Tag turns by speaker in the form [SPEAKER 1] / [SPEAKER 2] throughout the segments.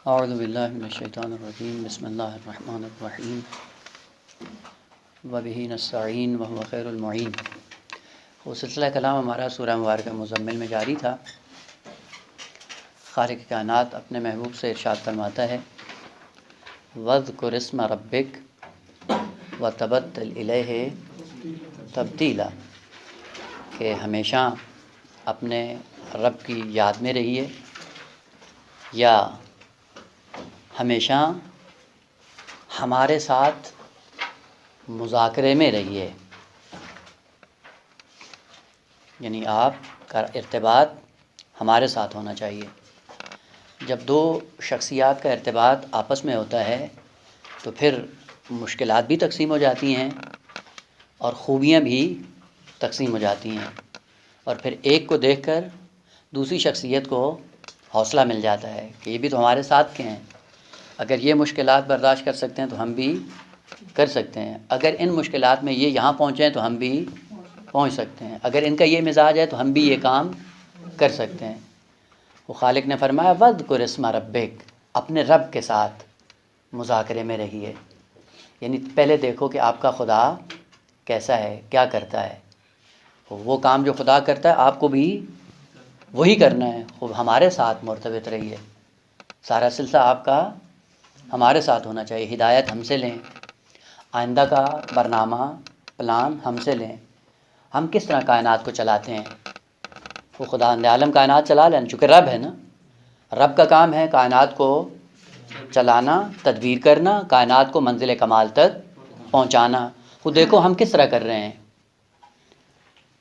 [SPEAKER 1] اعوذ باللہ من الشیطان الرجیم بسم اللہ الرحمن الرحیم وبہ نستعین وہو خیر المعین۔ وہ سلسلہ کلام ہمارا سورہ مبارکہ مزمل میں جاری تھا۔ خالق کائنات اپنے محبوب سے ارشاد فرماتا ہے وَاذْكُرِ اسْمَ رَبِّكَ وَتَبَتَّلْ إِلَيْهِ تَبْتِيلًا، کہ ہمیشہ اپنے رب کی یاد میں رہیے یا ہمیشہ ہمارے ساتھ مذاکرے میں رہیے، یعنی آپ کا ارتباط ہمارے ساتھ ہونا چاہیے۔ جب دو شخصیات کا ارتباط آپس میں ہوتا ہے تو پھر مشکلات بھی تقسیم ہو جاتی ہیں اور خوبیاں بھی تقسیم ہو جاتی ہیں، اور پھر ایک کو دیکھ کر دوسری شخصیت کو حوصلہ مل جاتا ہے کہ یہ بھی تو ہمارے ساتھ کے ہیں، اگر یہ مشکلات برداشت کر سکتے ہیں تو ہم بھی کر سکتے ہیں، اگر ان مشکلات میں یہ یہاں پہنچے ہیں تو ہم بھی پہنچ سکتے ہیں، اگر ان کا یہ مزاج ہے تو ہم بھی یہ کام کر سکتے ہیں۔ وہ خالق نے فرمایا وَاذْكُرِ اسْمَ رَبِّكَ، اپنے رب کے ساتھ مذاکرے میں رہیے، یعنی پہلے دیکھو کہ آپ کا خدا کیسا ہے، کیا کرتا ہے۔ وہ کام جو خدا کرتا ہے آپ کو بھی وہی کرنا ہے، خوب ہمارے ساتھ مرتبط رہیے، سارا سلسلہ آپ کا ہمارے ساتھ ہونا چاہیے، ہدایت ہم سے لیں، آئندہ کا برنامہ پلان ہم سے لیں، ہم کس طرح کائنات کو چلاتے ہیں۔ وہ خدا عالم کائنات چلا لیں، چونکہ رب ہے نا، رب کا کام ہے کائنات کو چلانا، تدبیر کرنا، کائنات کو منزل کمال تک پہنچانا۔ وہ دیکھو ہم کس طرح کر رہے ہیں،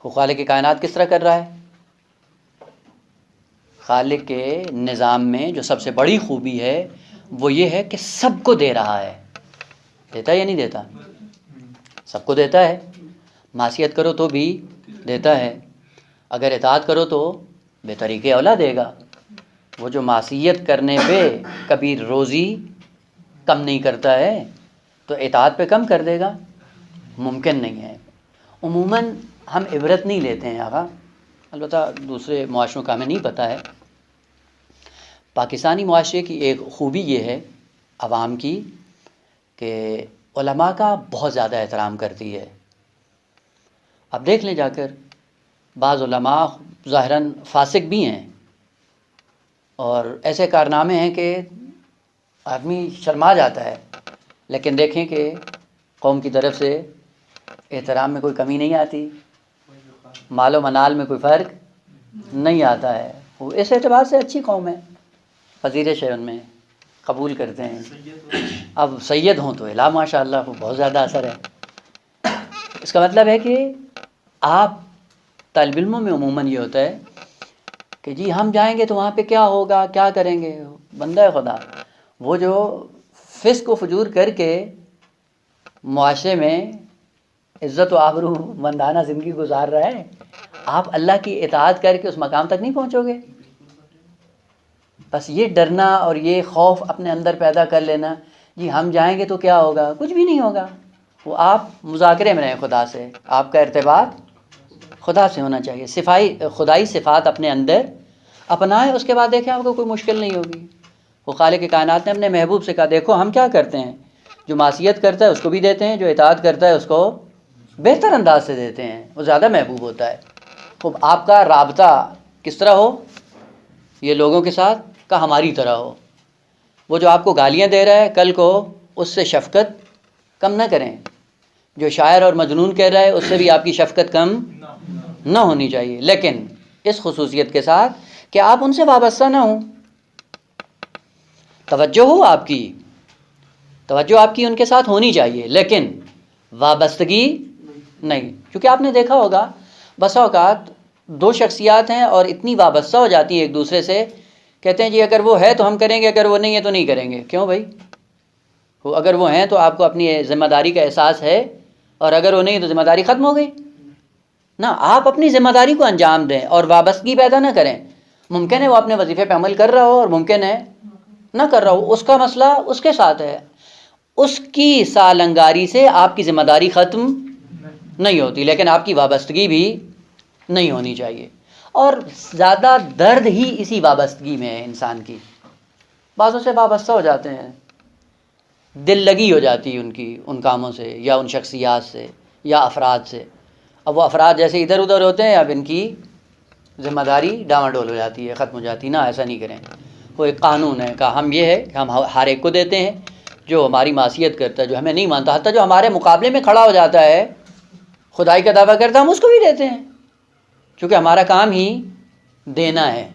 [SPEAKER 1] وہ خالق کی کائنات کس طرح کر رہا ہے۔ خالق کے نظام میں جو سب سے بڑی خوبی ہے وہ یہ ہے کہ سب کو دے رہا ہے، دیتا ہے یا نہیں دیتا؟ سب کو دیتا ہے، معصیت کرو تو بھی دیتا ہے، اگر اطاعت کرو تو بے طریقے اولا دے گا۔ وہ جو معصیت کرنے پہ کبھی روزی کم نہیں کرتا ہے تو اطاعت پہ کم کر دے گا؟ ممکن نہیں ہے۔ عموماً ہم عبرت نہیں لیتے ہیں آقا، البتہ دوسرے معاشروں کا ہمیں نہیں پتہ ہے۔ پاکستانی معاشرے کی ایک خوبی یہ ہے عوام کی کہ علماء کا بہت زیادہ احترام کرتی ہے۔ اب دیکھ لیں جا کر، بعض علماء ظاہراً فاسق بھی ہیں اور ایسے کارنامے ہیں کہ آدمی شرما جاتا ہے، لیکن دیکھیں کہ قوم کی طرف سے احترام میں کوئی کمی نہیں آتی، مال و منال میں کوئی فرق نہیں آتا ہے۔ وہ اس اعتبار سے اچھی قوم ہے، پذیرش ہے، ان میں قبول کرتے ہیں۔ اب سید ہوں تو الہ ماشاء اللہ وہ بہت زیادہ اثر ہے۔ اس کا مطلب ہے کہ آپ طالب علموں میں عموماً یہ ہوتا ہے کہ جی ہم جائیں گے تو وہاں پہ کیا ہوگا، کیا کریں گے۔ بندہ خدا وہ جو فسق و فجور کر کے معاشرے میں عزت و آبرو مندانہ زندگی گزار رہا ہے، آپ اللہ کی اطاعت کر کے اس مقام تک نہیں پہنچو گے۔ بس یہ ڈرنا اور یہ خوف اپنے اندر پیدا کر لینا جی ہم جائیں گے تو کیا ہوگا، کچھ بھی نہیں ہوگا۔ وہ آپ مذاکرے میں رہیں خدا سے، آپ کا ارتباط خدا سے ہونا چاہیے، خدائی صفات اپنے اندر اپنائیں، اس کے بعد دیکھیں آپ کو کوئی مشکل نہیں ہوگی۔ وہ خالق کی کائنات نے اپنے محبوب سے کہا دیکھو ہم کیا کرتے ہیں، جو معصیت کرتا ہے اس کو بھی دیتے ہیں، جو اطاعت کرتا ہے اس کو بہتر انداز سے دیتے ہیں، وہ زیادہ محبوب ہوتا ہے۔ خوب آپ کا رابطہ کس طرح ہو، یہ لوگوں کے ساتھ کا ہماری طرح ہو۔ وہ جو آپ کو گالیاں دے رہا ہے کل کو اس سے شفقت کم نہ کریں، جو شاعر اور مجنون کہہ رہا ہے اس سے بھی آپ کی شفقت کم نہ ہونی چاہیے، لیکن اس خصوصیت کے ساتھ کہ آپ ان سے وابستہ نہ ہوں، توجہ ہو آپ کی، توجہ آپ کی ان کے ساتھ ہونی چاہیے، لیکن وابستگی نہیں۔ کیونکہ آپ نے دیکھا ہوگا بسا اوقات دو شخصیات ہیں اور اتنی وابستہ ہو جاتی ہیں ایک دوسرے سے، کہتے ہیں جی اگر وہ ہے تو ہم کریں گے، اگر وہ نہیں ہے تو نہیں کریں گے۔ کیوں بھائی؟ وہ اگر وہ ہیں تو آپ کو اپنی ذمہ داری کا احساس ہے، اور اگر وہ نہیں تو ذمہ داری ختم ہو گئی نا۔ آپ اپنی ذمہ داری کو انجام دیں اور وابستگی پیدا نہ کریں۔ ممکن ہے وہ اپنے وظیفے پہ عمل کر رہا ہو اور ممکن ہے نہ کر رہا ہو، اس کا مسئلہ اس کے ساتھ ہے، اس کی سال انگاری سے آپ کی ذمہ داری ختم نہیں ہوتی، لیکن آپ کی وابستگی بھی نہیں ہونی چاہیے۔ اور زیادہ درد ہی اسی وابستگی میں ہے انسان کی۔ بعضوں سے وابستہ ہو جاتے ہیں، دل لگی ہو جاتی ہے ان کی ان کاموں سے یا ان شخصیات سے یا افراد سے. اب وہ افراد جیسے ادھر ادھر ہوتے ہیں، اب ان کی ذمہ داری ڈاواڈول ہو جاتی ہے، ختم ہو جاتی ہے. نہ ایسا نہیں کریں. وہ ایک قانون ہے کہ ہم یہ ہے کہ ہم ہر ایک کو دیتے ہیں جو ہماری معصیت کرتا ہے، جو ہمیں نہیں مانتا، حتیٰ جو ہمارے مقابلے میں کھڑا ہو جاتا ہے، خدائی کا دعویٰ کرتا ہے، ہم اس کو بھی دیتے ہیں، چونکہ ہمارا کام ہی دینا ہے.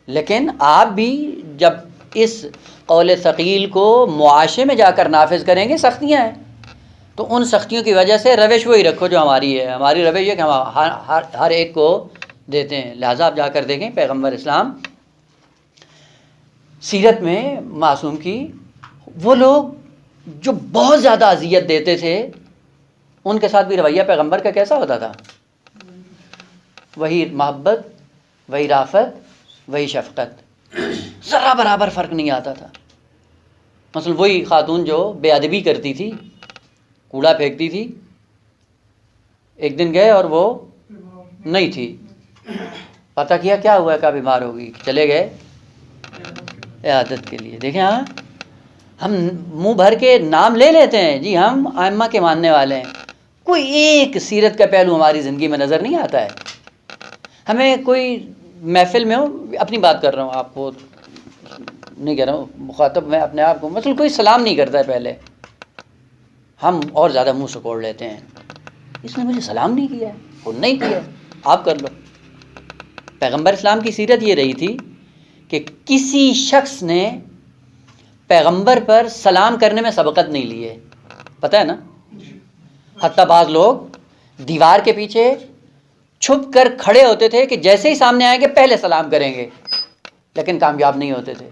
[SPEAKER 1] لیکن آپ بھی جب اس قول ثقیل کو معاشرے میں جا کر نافذ کریں گے، سختیاں ہیں، تو ان سختیوں کی وجہ سے روش وہی رکھو جو ہماری ہے. ہماری روش ہے کہ ہم ہر ایک کو دیتے ہیں. لہٰذا آپ جا کر دیکھیں پیغمبر اسلام سیرت میں معصوم کی، وہ لوگ جو بہت زیادہ اذیت دیتے تھے، ان کے ساتھ بھی رویہ پیغمبر کا کیسا ہوتا تھا؟ وہی محبت، وہی رافت، وہی شفقت، ذرا برابر فرق نہیں آتا تھا. مثلا وہی خاتون جو بے ادبی کرتی تھی، کوڑا پھینکتی تھی، ایک دن گئے اور وہ نہیں تھی. پتہ کیا کیا ہوا؟ کہ بیمار ہوگی. چلے گئے عیادت کے لیے. دیکھیں، ہاں ہم منہ بھر کے نام لے لیتے ہیں جی ہم ائمہ کے ماننے والے ہیں، کوئی ایک سیرت کا پہلو ہماری زندگی میں نظر نہیں آتا ہے. ہمیں کوئی محفل میں ہو، اپنی بات کر رہا ہوں، آپ کو نہیں کہہ رہا ہوں، مخاطب میں اپنے آپ کو، مثلا کوئی سلام نہیں کرتا ہے پہلے، ہم اور زیادہ منہ سکوڑ لیتے ہیں، اس نے مجھے سلام نہیں کیا ہے، وہ نہیں کیا ہے، آپ کر لو. پیغمبر اسلام کی سیرت یہ رہی تھی کہ کسی شخص نے پیغمبر پر سلام کرنے میں سبقت نہیں لی ہے. پتہ ہے نا؟ حتیٰ بعض لوگ دیوار کے پیچھے چھپ کر کھڑے ہوتے تھے کہ جیسے ہی سامنے آئیں گے پہلے سلام کریں گے، لیکن کامیاب نہیں ہوتے تھے.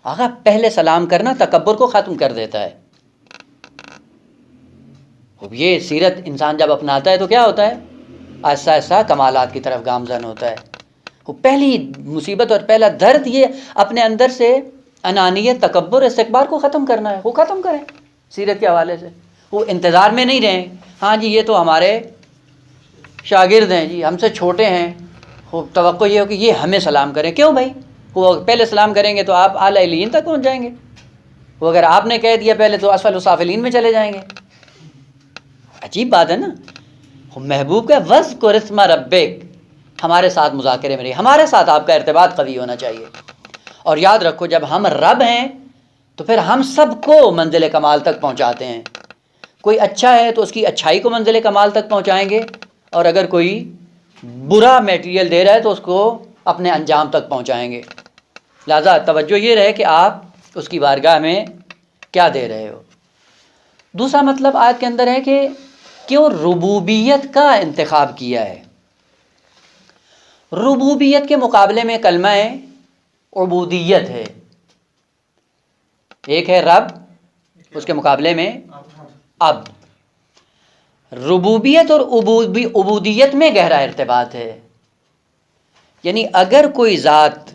[SPEAKER 1] آقا پہلے سلام کرنا تکبر کو ختم کر دیتا ہے. یہ سیرت انسان جب اپناتا ہے تو کیا ہوتا ہے؟ آہستہ آہستہ کمالات کی طرف گامزن ہوتا ہے. وہ پہلی مصیبت اور پہلا درد یہ اپنے اندر سے انانیت، تکبر، استکبار کو ختم کرنا ہے. وہ ختم کریں سیرت کے حوالے سے. وہ انتظار میں نہیں رہیں ہاں جی یہ تو ہمارے شاگرد ہیں جی، ہم سے چھوٹے ہیں، توقع یہ ہو کہ یہ ہمیں سلام کریں. کیوں بھائی؟ وہ پہلے سلام کریں گے تو آپ اعلیٰ علیین تک پہنچ جائیں گے. وہ اگر آپ نے کہہ دیا پہلے تو اسفل السافلین میں چلے جائیں گے. عجیب بات ہے نا. محبوب کا وذکر اسم ربک، ہمارے ساتھ مذاکرے میں رہیے، ہمارے ساتھ آپ کا ارتباط قوی ہونا چاہیے. اور یاد رکھو جب ہم رب ہیں تو پھر ہم سب کو منزل کمال تک پہنچاتے ہیں. کوئی اچھا ہے تو اس کی اچھائی کو منزل کمال تک پہنچائیں گے، اور اگر کوئی برا میٹیریل دے رہا ہے تو اس کو اپنے انجام تک پہنچائیں گے. لہذا توجہ یہ رہے کہ آپ اس کی بارگاہ میں کیا دے رہے ہو. دوسرا مطلب آیت کے اندر ہے کہ کیوں ربوبیت کا انتخاب کیا ہے. ربوبیت کے مقابلے میں کلمہ عبودیت ہے. ایک ہے رب، اس کے مقابلے میں عبد. ربوبیت اور عبودیت میں گہرا ارتباط ہے. یعنی اگر کوئی ذات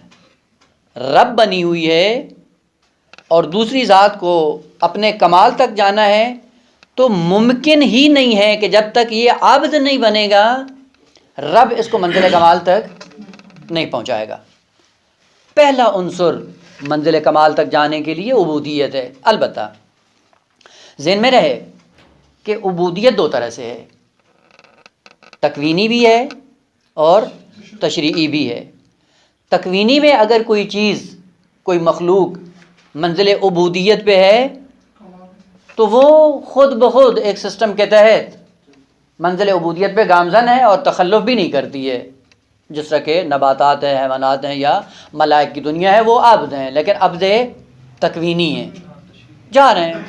[SPEAKER 1] رب بنی ہوئی ہے اور دوسری ذات کو اپنے کمال تک جانا ہے تو ممکن ہی نہیں ہے کہ جب تک یہ عبد نہیں بنے گا رب اس کو منزل کمال تک نہیں پہنچائے گا. پہلا عنصر منزل کمال تک جانے کے لیے عبودیت ہے. البتہ ذہن میں رہے کہ عبودیت دو طرح سے ہے، تکوینی بھی ہے اور تشریعی بھی ہے. تکوینی میں اگر کوئی چیز، کوئی مخلوق منزل عبودیت پہ ہے تو وہ خود بخود ایک سسٹم کے تحت منزل عبودیت پہ گامزن ہے اور تخلف بھی نہیں کرتی ہے. جس طرح کہ نباتات ہیں، حیوانات ہیں یا ملائک کی دنیا ہے، وہ عبد ہیں، لیکن عبد تکوینی ہیں، جا رہے ہیں.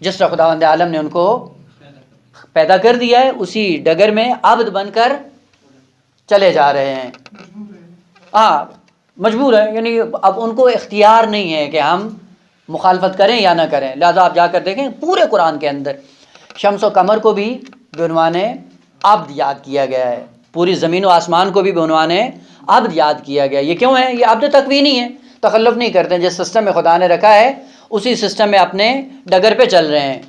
[SPEAKER 1] جس طرح خداوند عالم نے ان کو پیدا کر دیا ہے اسی ڈگر میں عبد بن کر چلے جا رہے ہیں. ہاں مجبور ہیں، یعنی اب ان کو اختیار نہیں ہے کہ ہم مخالفت کریں یا نہ کریں. لہذا آپ جا کر دیکھیں پورے قرآن کے اندر شمس و قمر کو بھی بعنوان عبد یاد کیا گیا ہے، پوری زمین و آسمان کو بھی بعنوان عبد یاد کیا گیا. یہ کیوں ہے؟ یہ عبد تکوینی ہے، تخلف نہیں کرتے ہیں. جس سسٹم میں خدا نے رکھا ہے اسی سسٹم میں اپنے ڈگر پہ چل رہے ہیں.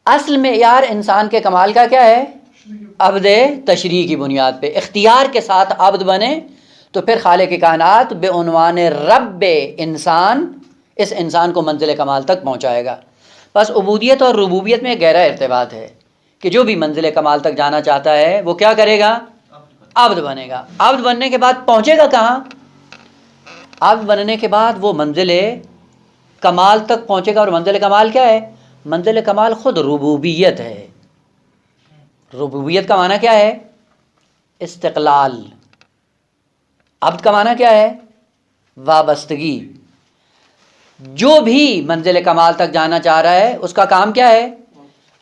[SPEAKER 1] اصل معیار انسان کے کمال کا کیا ہے؟ عبد تشریع کی بنیاد پہ اختیار کے ساتھ عبد بنے تو پھر خالق کائنات بعنوان رب انسان اس انسان کو منزل کمال تک پہنچائے گا۔ بس عبودیت اور ربوبیت میں گہرا ارتباط ہے کہ جو بھی منزل کمال تک جانا چاہتا ہے وہ کیا کرے گا؟ عبد بنے گا۔ عبد بننے کے بعد پہنچے گا کہاں؟ عبد بننے کے بعد وہ منزل کمال تک پہنچے گا، اور منزل کمال کیا ہے؟ منزل کمال خود ربوبیت ہے۔ ربوبیت کا معنی کیا ہے؟ استقلال۔ عبد کا معنی کیا ہے؟ وابستگی۔ جو بھی منزل کمال تک جانا چاہ رہا ہے اس کا کام کیا ہے؟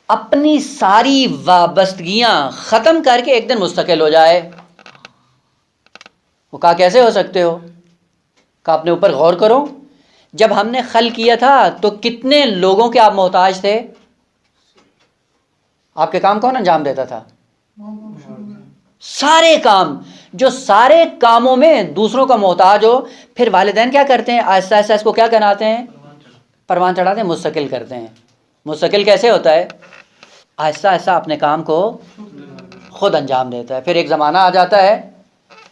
[SPEAKER 1] اپنی ساری وابستگیاں ختم کر کے ایک دن مستقل ہو جائے۔ وہ کہا کیسے ہو سکتے ہو؟ کہا اپنے اوپر غور کرو، جب ہم نے خلق کیا تھا تو کتنے لوگوں کے آپ محتاج تھے؟ آپ کے کام کون انجام دیتا تھا؟ سارے کام۔ جو سارے کاموں میں دوسروں کا محتاج ہو، پھر والدین کیا کرتے ہیں؟ آہستہ آہستہ اس کو کیا کراتے ہیں؟ پروان چڑھاتے ہیں، مستقل کرتے ہیں۔ مستقل کیسے ہوتا ہے؟ آہستہ آہستہ اپنے کام کو خود انجام دیتا ہے۔ پھر ایک زمانہ آ جاتا ہے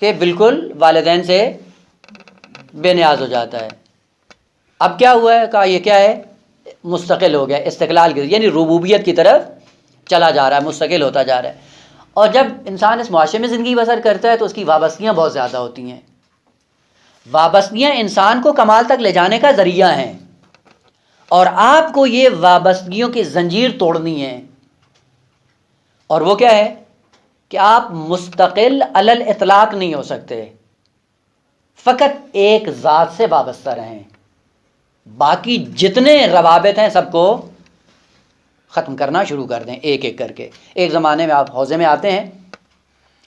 [SPEAKER 1] کہ بالکل والدین سے بے نیاز ہو جاتا ہے۔ اب کیا ہوا ہے؟ کہا یہ کیا ہے؟ مستقل ہو گیا، استقلال کی، یعنی ربوبیت کی طرف چلا جا رہا ہے، مستقل ہوتا جا رہا ہے۔ اور جب انسان اس معاشرے میں زندگی بسر کرتا ہے تو اس کی وابستگیاں بہت زیادہ ہوتی ہیں۔ وابستگیاں انسان کو کمال تک لے جانے کا ذریعہ ہیں، اور آپ کو یہ وابستگیوں کی زنجیر توڑنی ہے۔ اور وہ کیا ہے کہ آپ مستقل علی الاطلاق نہیں ہو سکتے، فقط ایک ذات سے وابستہ رہیں، باقی جتنے روابط ہیں سب کو ختم کرنا شروع کر دیں ایک ایک کر کے۔ ایک زمانے میں آپ حوزے میں آتے ہیں،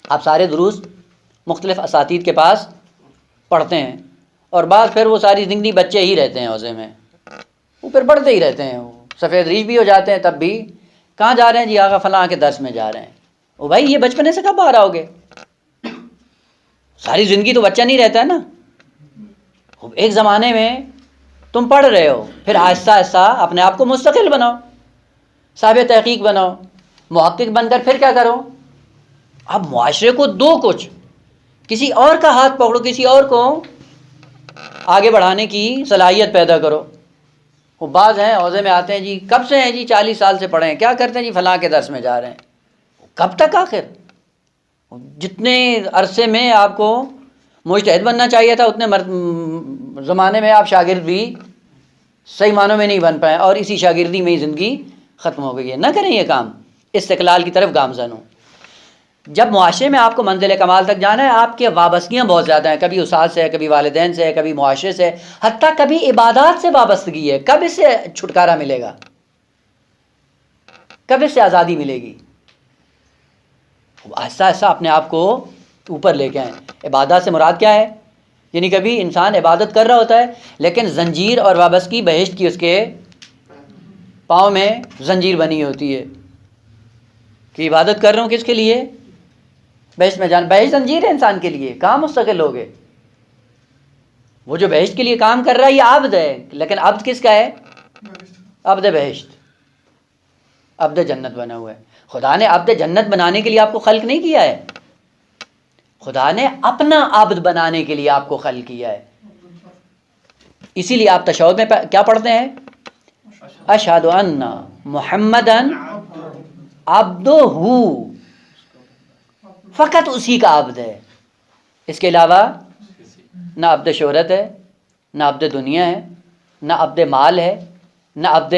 [SPEAKER 1] آپ سارے دروس مختلف اساتید کے پاس پڑھتے ہیں، اور بعد پھر وہ ساری زندگی بچے ہی رہتے ہیں حوزے میں، وہ پھر پڑھتے ہی رہتے ہیں، وہ سفید ریش بھی ہو جاتے ہیں، تب بھی کہاں جا رہے ہیں؟ جی آغا فلاں کے درس میں جا رہے ہیں۔ او بھائی یہ بچپنے سے کب باہر آؤ گے؟ ساری زندگی تو بچہ نہیں رہتا ہے نا۔ ایک زمانے میں تم پڑھ رہے ہو، پھر آہستہ آہستہ اپنے آپ کو مستقل بناؤ، صاحب تحقیق بناؤ، محقق بن کر پھر کیا کرو؟ اب معاشرے کو دو کچھ، کسی اور کا ہاتھ پکڑو، کسی اور کو آگے بڑھانے کی صلاحیت پیدا کرو۔ وہ بعض ہیں حوزے میں آتے ہیں، جی کب سے ہیں؟ جی 40 سال سے پڑھے ہیں۔ کیا کرتے ہیں؟ جی فلاں کے درس میں جا رہے ہیں۔ کب تک آخر؟ جتنے عرصے میں آپ کو مجتہد بننا چاہیے تھا اتنے زمانے میں آپ شاگرد بھی صحیح معنوں میں نہیں بن پائے، اور اسی شاگردی میں ہی زندگی ختم ہو گئی ہے۔ نہ کریں یہ کام، استقلال کی طرف گامزن ہو۔ جب معاشرے میں آپ کو منزل کمال تک جانا ہے، آپ کے وابستگیاں بہت زیادہ ہیں، کبھی استاد سے ہے، کبھی والدین سے ہے، کبھی معاشرے سے ہے، حتیٰ کبھی عبادات سے وابستگی ہے۔ کب اس سے چھٹکارا ملے گا؟ کب اس سے آزادی ملے گی؟ آہستہ آہستہ اپنے آپ کو اوپر لے کے آئیں۔ عبادات سے مراد کیا ہے؟ یعنی کبھی انسان عبادت کر رہا ہوتا ہے لیکن زنجیر اور وابستگی بہشت کی اس کے پاؤں میں زنجیر بنی ہوتی ہے کہ عبادت کر رہا ہوں کس کے لیے؟ بہشت میں جان۔ بہشت زنجیر ہے انسان کے لیے، کہاں مستقل ہو گئے؟ وہ جو بہشت کے لیے کام کر رہا ہے یہ عبد ہے، لیکن عبد کس کا ہے؟ عبد بہشت، عبد جنت بنا ہوا ہے۔ خدا نے عبد جنت بنانے کے لیے آپ کو خلق نہیں کیا ہے، خدا نے اپنا عبد بنانے کے لیے آپ کو خلق کیا ہے۔ اسی لیے آپ تشہد میں کیا پڑھتے ہیں؟ اشہد ان محمدن عبدہ، فقط اسی کا عبد ہے، اس کے علاوہ نہ عبد شہرت ہے، نہ عبد دنیا ہے، نہ عبد مال ہے، نہ عبد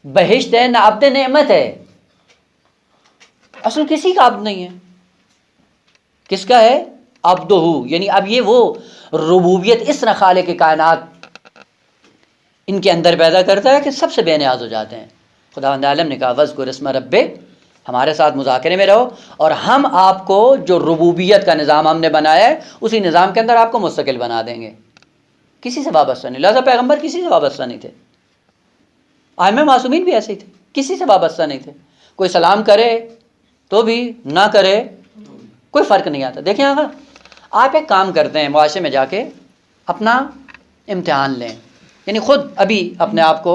[SPEAKER 1] بہشت ہے، نہ عبد نعمت ہے۔ اصل کسی کا عبد نہیں ہے۔ کس کا ہے؟ عبدہ، یعنی اب یہ وہ ربوبیت اس طرح خالق کائنات ان کے اندر پیدا کرتا ہے کہ سب سے بے نیاز ہو جاتے ہیں۔ خداوند عالم نے کہا وذکر اسم ربک، ہمارے ساتھ مذاکرے میں رہو، اور ہم آپ کو جو ربوبیت کا نظام ہم نے بنایا ہے اسی نظام کے اندر آپ کو مستقل بنا دیں گے، کسی سے وابستہ نہیں۔ لہٰذا پیغمبر کسی سے وابستہ نہیں تھے، ائمہ معصومین بھی ایسے ہی تھے، کسی سے وابستہ نہیں تھے۔ کوئی سلام کرے تو بھی، نہ کرے کوئی فرق نہیں آتا۔ دیکھیں آقا، آپ ایک کام کرتے ہیں، معاشرے میں جا کے اپنا امتحان لیں، یعنی خود ابھی اپنے آپ کو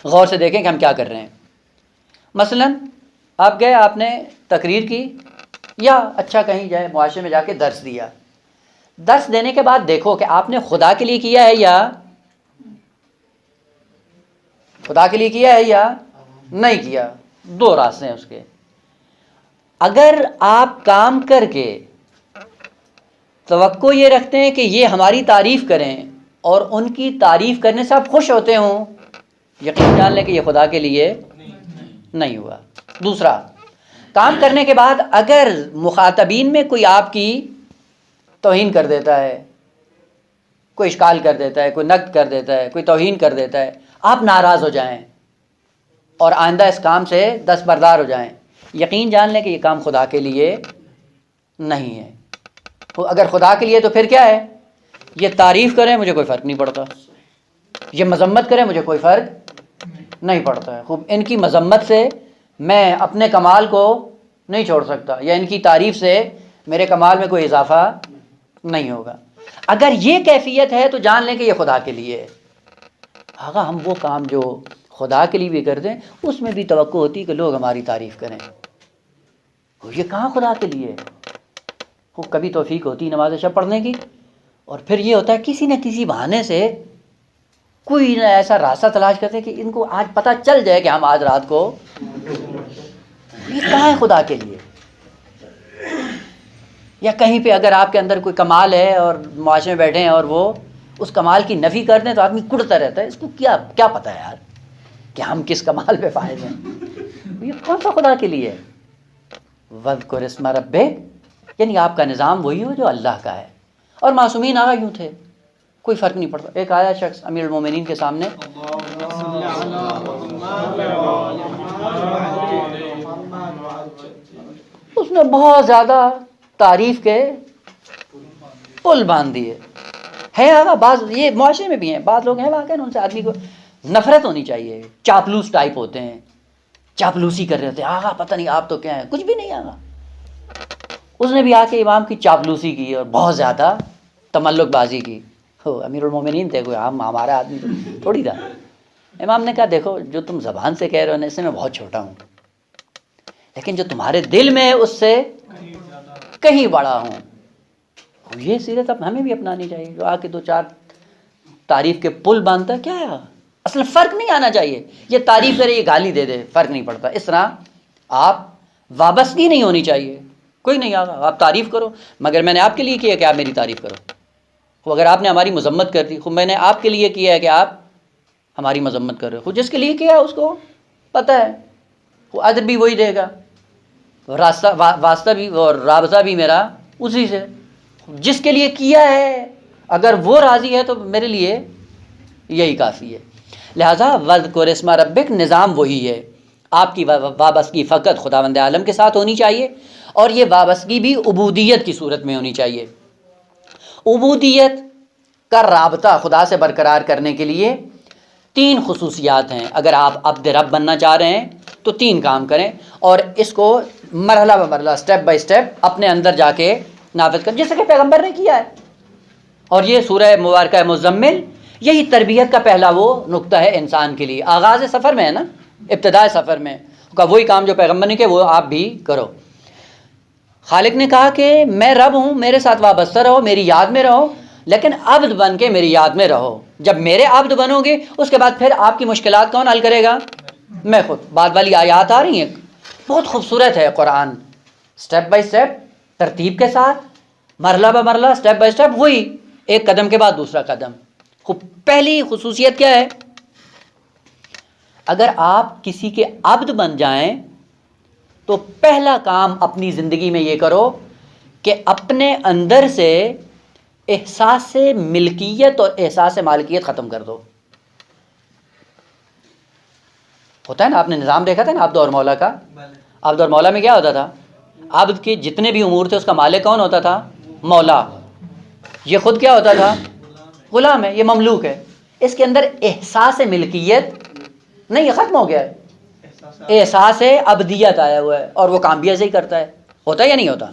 [SPEAKER 1] غور سے دیکھیں کہ ہم کیا کر رہے ہیں۔ مثلا آپ گئے، آپ نے تقریر کی، یا اچھا کہیں جائے معاشرے میں جا کے درس دیا، درس دینے کے بعد دیکھو کہ آپ نے خدا کے لیے کیا ہے یا خدا کے لیے کیا ہے یا نہیں کیا. دو راستے ہیں اس کے. اگر آپ کام کر کے توقع یہ رکھتے ہیں کہ یہ ہماری تعریف کریں اور ان کی تعریف کرنے سے آپ خوش ہوتے ہوں، یقین جان لیں کہ یہ خدا کے لیے نہیں ہوا. دوسرا، کام کرنے کے بعد اگر مخاطبین میں کوئی آپ کی توہین کر دیتا ہے، کوئی اشکال کر دیتا ہے، کوئی نقد کر دیتا ہے، کوئی توہین کر دیتا ہے، آپ ناراض ہو جائیں اور آئندہ اس کام سے دستبردار ہو جائیں، یقین جان لیں کہ یہ کام خدا کے لیے نہیں ہے. اگر خدا کے لیے تو پھر کیا ہے؟ یہ تعریف کریں مجھے کوئی فرق نہیں پڑتا، یہ مذمت کریں مجھے کوئی فرق نہیں پڑتا ہے. خوب ان کی مذمت سے میں اپنے کمال کو نہیں چھوڑ سکتا، یا ان کی تعریف سے میرے کمال میں کوئی اضافہ نہیں ہوگا. اگر یہ کیفیت ہے تو جان لیں کہ یہ خدا کے لیے ہے. آقا ہم وہ کام جو خدا کے لیے بھی کرتے ہیں اس میں بھی توقع ہوتی ہے کہ لوگ ہماری تعریف کریں. یہ کہاں خدا کے لیے ہے؟ وہ کبھی توفیق ہوتی ہے نماز شب پڑھنے کی، اور پھر یہ ہوتا ہے کسی نہ کسی بہانے سے کوئی نہ ایسا راستہ تلاش کرتے ہیں کہ ان کو آج پتہ چل جائے کہ ہم آج رات کو، یہ کہاں ہے خدا کے لیے؟ یا کہیں پہ اگر آپ کے اندر کوئی کمال ہے اور معاشرے میں بیٹھے ہیں اور وہ اس کمال کی نفی کر دیں تو آدمی کڑتا رہتا ہے، اس کو کیا پتہ ہے یار کہ ہم کس کمال پہ فائز ہیں. یہ کون سا خدا کے لیے ہے؟ وَاذْكُرِ اسْمَ رَبِّكَ، یعنی آپ کا نظام وہی ہو جو اللہ کا ہے. اور معصومین آگا یوں تھے، کوئی فرق نہیں پڑتا. ایک آیا شخص امیر المومنین کے سامنے، اس نے بہت زیادہ تعریف کے پل باندھ دیے. ہے آگا بعض یہ معاشرے میں بھی ہیں، بعض لوگ ہیں واقعی ان سے آدمی کو نفرت ہونی چاہیے. چاپلوس ٹائپ ہوتے ہیں، چاپلوسی کر رہے ہوتے ہیں. آگا پتہ نہیں آپ تو کیا ہیں، کچھ بھی نہیں. آگا اس نے بھی آ کے امام کی چاپلوسی کی اور بہت زیادہ تملق بازی کی. امیر المومنین تھے، کوئی ہمارا آدمی تھوڑی تھا. امام نے کہا دیکھو جو تم زبان سے کہہ رہے ہو نا، اس سے میں بہت چھوٹا ہوں، لیکن جو تمہارے دل میں ہے اس سے کہیں بڑا ہوں. یہ سیرت اب ہمیں بھی اپنانی چاہیے. جو آ کے دو چار تعریف کے پل باندھتا ہے، کیا ہے اصل فرق نہیں آنا چاہیے. یہ تعریف کرے یہ گالی دے دے، فرق نہیں پڑتا. اس طرح آپ وابستگی نہیں ہونی چاہیے. کوئی نہیں آگا آپ تعریف کرو، مگر میں نے آپ کے لیے کیا کہ آپ میری تعریف کرو. اگر آپ نے ہماری مذمت کر دی، خود میں نے آپ کے لیے کیا ہے کہ آپ ہماری مذمت کر رہے ہو. خود جس کے لیے کیا ہے اس کو پتہ ہے، وہ اجر بھی وہی دے گا، واسطہ بھی اور رابطہ بھی میرا اسی سے. جس کے لیے کیا ہے اگر وہ راضی ہے تو میرے لیے یہی کافی ہے. لہٰذا وَاذْكُرِ اسْمَ رَبِّكَ نظام وہی ہے. آپ کی وابستگی فقط خداوند عالم کے ساتھ ہونی چاہیے، اور یہ وابستگی بھی عبودیت کی صورت میں ہونی چاہیے. عبودیت کا رابطہ خدا سے برقرار کرنے کے لیے 3 خصوصیات ہیں. اگر آپ عبد رب بننا چاہ رہے ہیں تو 3 کام کریں، اور اس کو مرحلہ بمرحلہ اسٹیپ بائی اسٹیپ اپنے اندر جا کے نافذ کریں، جیسے کہ پیغمبر نے کیا ہے. اور یہ سورہ مبارکہ مزمل یہی تربیت کا پہلا وہ نقطہ ہے انسان کے لیے. آغاز سفر میں ہے نا، ابتدائے سفر میں وہی کام جو پیغمبر نے کیا وہ آپ بھی کرو. خالق نے کہا کہ میں رب ہوں، میرے ساتھ وابستہ رہو، میری یاد میں رہو، لیکن عبد بن کے میری یاد میں رہو. جب میرے عبد بنو گے اس کے بعد پھر آپ کی مشکلات کون حل کرے گا؟ میں خود. بعد والی آیات آ رہی ہیں، بہت خوبصورت ہے قرآن. اسٹیپ بائی اسٹیپ ترتیب کے ساتھ، مرحلہ بہ مرحلہ، اسٹیپ بائی اسٹیپ، وہی ایک قدم کے بعد دوسرا قدم. پہلی خصوصیت کیا ہے؟ اگر آپ کسی کے عبد بن جائیں تو پہلا کام اپنی زندگی میں یہ کرو کہ اپنے اندر سے احساس ملکیت اور احساس مالکیت ختم کر دو. ہوتا ہے نا، آپ نے نظام دیکھا تھا نا عبد اور مولا کا. عبد اور مولا میں کیا ہوتا تھا؟ عبد کے جتنے بھی امور تھے اس کا مالک کون ہوتا تھا؟ مولا. یہ خود کیا ہوتا تھا؟ غلام ہے، یہ مملوک ہے. اس کے اندر احساس ملکیت نہیں، یہ ختم ہو گیا ہے. احساس عبدیت آیا ہوا ہے، اور وہ کام بھی ایسے ہی کرتا ہے. ہوتا ہے یا نہیں ہوتا؟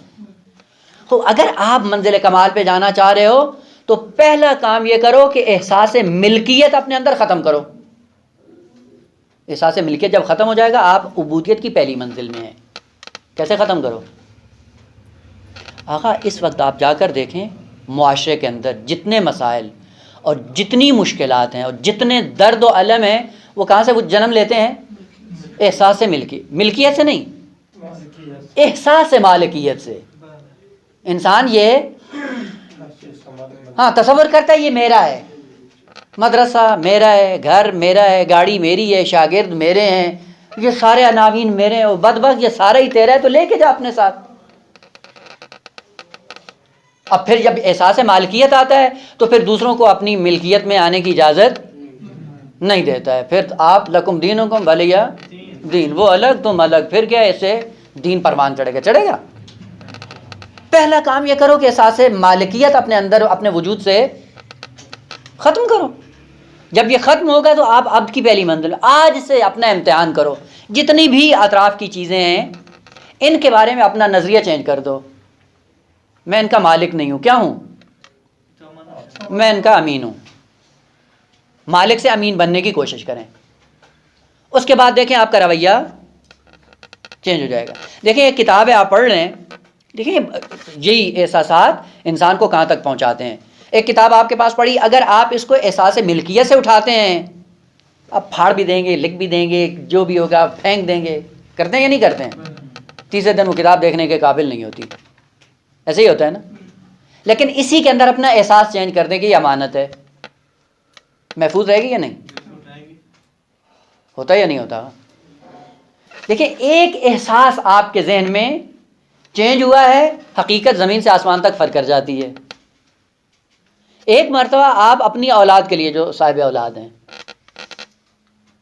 [SPEAKER 1] تو اگر آپ منزل کمال پہ جانا چاہ رہے ہو تو پہلا کام یہ کرو کہ احساس ملکیت اپنے اندر ختم کرو. احساس ملکیت جب ختم ہو جائے گا آپ عبودیت کی پہلی منزل میں ہیں. کیسے ختم کرو؟ آقا اس وقت آپ جا کر دیکھیں معاشرے کے اندر جتنے مسائل اور جتنی مشکلات ہیں اور جتنے درد و الم ہیں وہ کہاں سے وہ جنم لیتے ہیں؟ احساس ملکیت سے نہیں، احساس مالکیت سے۔ انسان یہ تصور کرتا ہے یہ میرا ہے، مدرسہ میرا ہے، گھر میرا ہے، گاڑی میری ہے، شاگرد میرے ہیں، یہ سارے عناوین میرے ہیں، بدبخت یہ سارا ہی تیرا ہے تو لے کے جا اپنے ساتھ۔ اب پھر جب احساس مالکیت آتا ہے تو پھر دوسروں کو اپنی ملکیت میں آنے کی اجازت نہیں دیتا ہے۔ پھر آپ لکم دینکم ولی دین، وہ الگ تم الگ، پھر کیا ایسے دین پروان چڑھے گا؟ پہلا کام یہ کرو کہ احساس مالکیت اپنے اندر اپنے وجود سے ختم کرو۔ جب یہ ختم ہوگا تو آپ اب کی پہلی منزل، آج سے اپنا امتحان کرو، جتنی بھی اطراف کی چیزیں ہیں ان کے بارے میں اپنا نظریہ چینج کر دو۔ میں ان کا مالک نہیں ہوں، کیا ہوں؟ میں ان کا امین ہوں۔ مالک سے امین بننے کی کوشش کریں، اس کے بعد دیکھیں آپ کا رویہ چینج ہو جائے گا۔ دیکھیں ایک کتاب ہے، آپ پڑھ لیں، دیکھیں یہی احساسات انسان کو کہاں تک پہنچاتے ہیں۔ ایک کتاب آپ کے پاس پڑھی، اگر آپ اس کو احساس ملکیت سے اٹھاتے ہیں، آپ پھاڑ بھی دیں گے، لکھ بھی دیں گے، جو بھی ہوگا آپ پھینک دیں گے، کرتے ہیں یا نہیں کرتے ہیں؟ تیسرے دن وہ کتاب دیکھنے کے قابل نہیں ہوتی، ایسے ہی ہوتا ہے نا۔ لیکن اسی کے اندر اپنا احساس چینج کر دیں کہ یہ امانت ہے، محفوظ رہے گی یا نہیں؟ ہوتا یا نہیں ہوتا؟ دیکھیں ایک احساس آپ کے ذہن میں چینج ہوا ہے، حقیقت زمین سے آسمان تک فرق کر جاتی ہے۔ ایک مرتبہ آپ اپنی اولاد کے لیے، جو صاحب اولاد ہیں،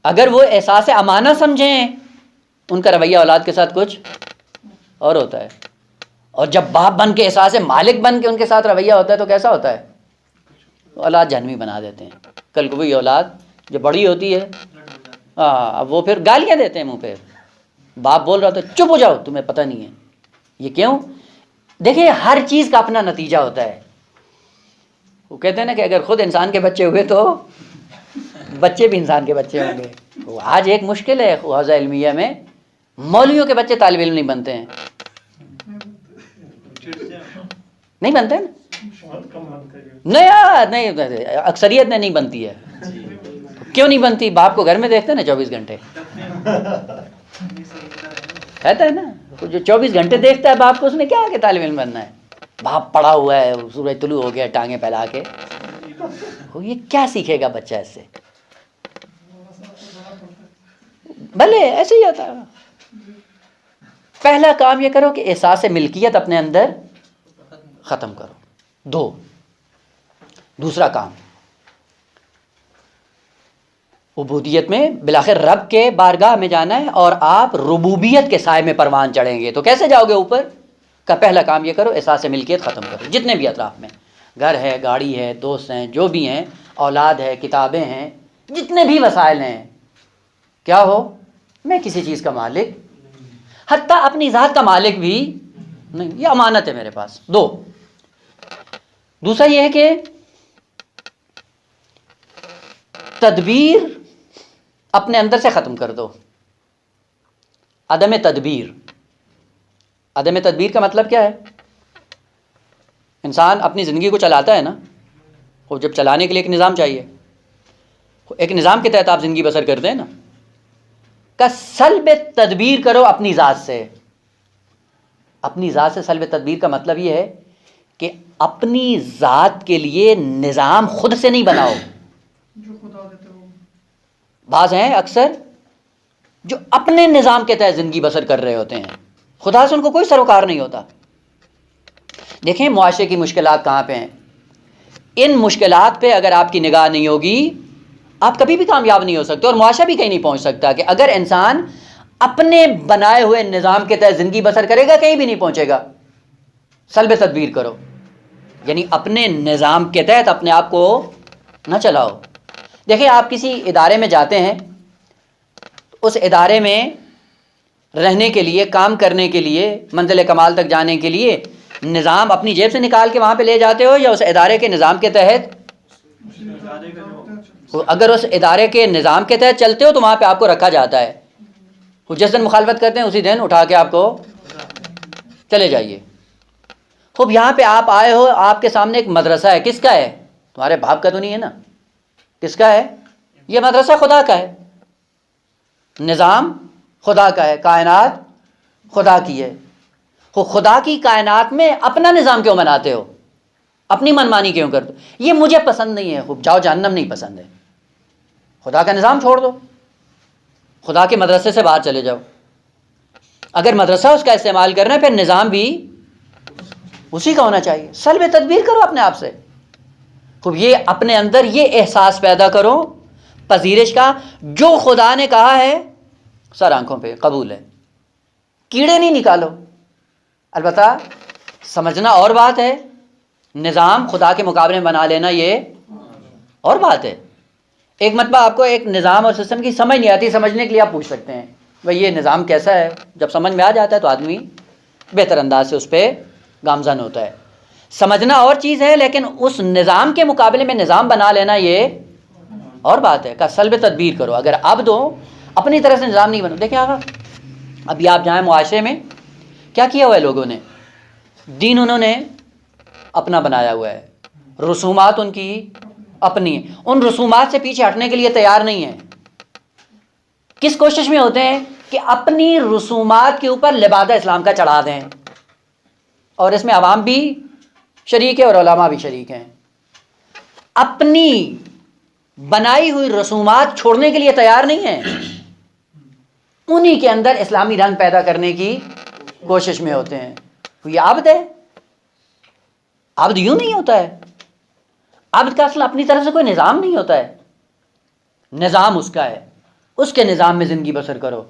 [SPEAKER 1] اگر وہ احساس امانت سمجھیں، ان کا رویہ اولاد کے ساتھ کچھ اور ہوتا ہے، اور جب باپ بن کے احساس مالک بن کے ان کے ساتھ رویہ ہوتا ہے تو کیسا ہوتا ہے؟ اولاد جہنمی بنا دیتے ہیں۔ کل کو وہی اولاد جو بڑی ہوتی ہے اب وہ پھر گالیاں دیتے ہیں منہ پہ، باپ بول رہا ہوتا ہے چپ ہو جاؤ تمہیں پتہ نہیں ہے، یہ کیوں؟ دیکھیں ہر چیز کا اپنا نتیجہ ہوتا ہے۔ وہ کہتے ہیں نا کہ اگر خود انسان کے بچے ہوئے تو بچے بھی انسان کے بچے ہوں گے۔ آج ایک مشکل ہے حوزہ علمیہ میں، مولویوں کے بچے طالب علم نہیں بنتے ہیں، نہیں بنتے نہیں، اکثریت نے نہیں بنتی ہے۔ کیوں نہیں بنتی؟ باپ کو گھر میں دیکھتے ہیں نا 24 گھنٹے، کہتا ہے نا جو 24 گھنٹے دیکھتا ہے باپ کو، اس نے کیا کہ طالب علم بننا ہے؟ باپ پڑا ہوا ہے، سورج طلوع ہو گیا ٹانگیں پھیلا کے، یہ کیا سیکھے گا بچہ اس سے؟ بھلے ایسے ہی ہوتا ہے۔ پہلا کام یہ کرو کہ احساس ملکیت اپنے اندر ختم کرو۔ دوسرا کام، عبودیت میں بالآخر رب کے بارگاہ میں جانا ہے، اور آپ ربوبیت کے سائے میں پروان چڑھیں گے۔ تو کیسے جاؤ گے اوپر؟ کا پہلا کام یہ کرو احساس ملکیت ختم کرو، جتنے بھی اطراف میں، گھر ہے، گاڑی ہے، دوست ہیں، جو بھی ہیں، اولاد ہے، کتابیں ہیں، جتنے بھی وسائل ہیں، کیا ہو؟ میں کسی چیز کا مالک، حتیٰ اپنی ذات کا مالک بھی نہیں، یہ امانت ہے میرے پاس۔ دوسرا یہ ہے کہ تدبیر اپنے اندر سے ختم کر دو۔ عدم تدبیر کا مطلب کیا ہے؟ انسان اپنی زندگی کو چلاتا ہے نا، وہ جب چلانے کے لیے ایک نظام چاہیے، ایک نظام کے تحت آپ زندگی بسر کرتے ہیں نا، کا سلب تدبیر کرو اپنی ذات سے۔ اپنی ذات سے سلب تدبیر کا مطلب یہ ہے کہ اپنی ذات کے لیے نظام خود سے نہیں بناؤ۔ بعض ہیں اکثر جو اپنے نظام کے تحت زندگی بسر کر رہے ہوتے ہیں، خدا سے ان کو کوئی سروکار نہیں ہوتا۔ دیکھیں معاشرے کی مشکلات کہاں پہ ہیں، ان مشکلات پہ اگر آپ کی نگاہ نہیں ہوگی آپ کبھی بھی کامیاب نہیں ہو سکتے، اور معاشرہ بھی کہیں نہیں پہنچ سکتا۔ کہ اگر انسان اپنے بنائے ہوئے نظام کے تحت زندگی بسر کرے گا کہیں بھی نہیں پہنچے گا۔ سلب تدبیر کرو، یعنی اپنے نظام کے تحت اپنے آپ کو نہ چلاؤ۔ دیکھیں آپ کسی ادارے میں جاتے ہیں، اس ادارے میں رہنے کے لیے، کام کرنے کے لیے، منزل کمال تک جانے کے لیے نظام اپنی جیب سے نکال کے وہاں پہ لے جاتے ہو، یا اس ادارے کے نظام کے تحت؟ اگر اس ادارے کے نظام کے تحت چلتے ہو تو وہاں پہ آپ کو رکھا جاتا ہے، جس دن مخالفت کرتے ہیں اسی دن اٹھا کے آپ کو چلے جائیے۔ خوب یہاں پہ آپ آئے ہو، آپ کے سامنے ایک مدرسہ ہے، کس کا ہے؟ تمہارے باپ کا تو نہیں ہے نا، کس کا ہے؟ یہ مدرسہ خدا کا ہے، نظام خدا کا ہے، کائنات خدا کی ہے۔ خدا کی کائنات میں اپنا نظام کیوں بناتے ہو؟ اپنی منمانی کیوں کرتے ہو؟ یہ مجھے پسند نہیں ہے، خوب جاؤ جہنم، نہیں پسند ہے، خدا کا نظام چھوڑ دو، خدا کے مدرسے سے باہر چلے جاؤ۔ اگر مدرسہ اس کا استعمال کرنا ہے، پھر نظام بھی اسی کا ہونا چاہیے۔ سلب تدبیر کرو اپنے آپ سے، خوب یہ اپنے اندر یہ احساس پیدا کرو پذیرش کا، جو خدا نے کہا ہے سر آنکھوں پہ قبول ہے، کیڑے نہیں نکالو۔ البتہ سمجھنا اور بات ہے، نظام خدا کے مقابلے میں بنا لینا یہ اور بات ہے۔ ایک مرتبہ آپ کو ایک نظام اور سسٹم کی سمجھ نہیں آتی، سمجھنے کے لیے آپ پوچھ سکتے ہیں بھائی یہ نظام کیسا ہے، جب سمجھ میں آ جاتا ہے تو آدمی بہتر انداز سے اس پہ گامزن ہوتا ہے۔ سمجھنا اور چیز ہے، لیکن اس نظام کے مقابلے میں نظام بنا لینا یہ اور بات ہے۔ کہ سلب تدبیر کرو، اگر عبد ہو اپنی طرف سے نظام نہیں بنو۔ دیکھیں آقا، ابھی آپ جائیں معاشرے میں کیا کیا ہوا ہے لوگوں نے، دین انہوں نے اپنا بنایا ہوا ہے، رسومات ان کی اپنی ہیں، ان رسومات سے پیچھے ہٹنے کے لیے تیار نہیں ہیں۔ کس کوشش میں ہوتے ہیں کہ اپنی رسومات کے اوپر لبادہ اسلام کا چڑھا دیں، اور اس میں عوام بھی شریک ہے اور علماء بھی شریک ہیں۔ اپنی بنائی ہوئی رسومات چھوڑنے کے لیے تیار نہیں ہیں، انہی کے اندر اسلامی رنگ پیدا کرنے کی کوشش میں ہوتے ہیں۔ یہ عبد ہے، عبد یوں نہیں ہوتا ہے، عبد کا اصل اپنی طرف سے کوئی نظام نہیں ہوتا ہے، نظام اس کا ہے، اس کے نظام میں زندگی بسر کرو،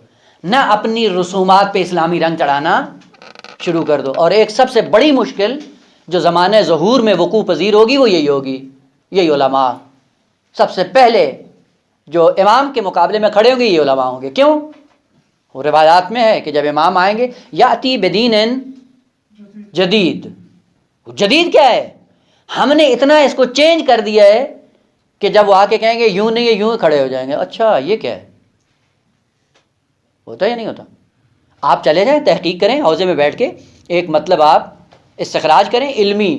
[SPEAKER 1] نہ اپنی رسومات پہ اسلامی رنگ چڑھانا شروع کر دو۔ اور ایک سب سے بڑی مشکل جو زمانہ ظہور میں وقوع پذیر ہوگی وہ یہی ہوگی، یہی علماء سب سے پہلے جو امام کے مقابلے میں کھڑے ہوں گے یہ علماء ہوں گے۔ کیوں؟ وہ روایات میں ہے کہ جب امام آئیں گے یاتی بدین جدید، جدید کیا ہے؟ ہم نے اتنا اس کو چینج کر دیا ہے کہ جب وہ آ کے کہیں گے یوں نہیں ہے یوں ہی کھڑے ہو جائیں گے، اچھا یہ کیا ہے؟ ہوتا ہے یا نہیں ہوتا؟ آپ چلے جائیں تحقیق کریں حوضے میں بیٹھ کے، ایک مطلب آپ استخراج کریں علمی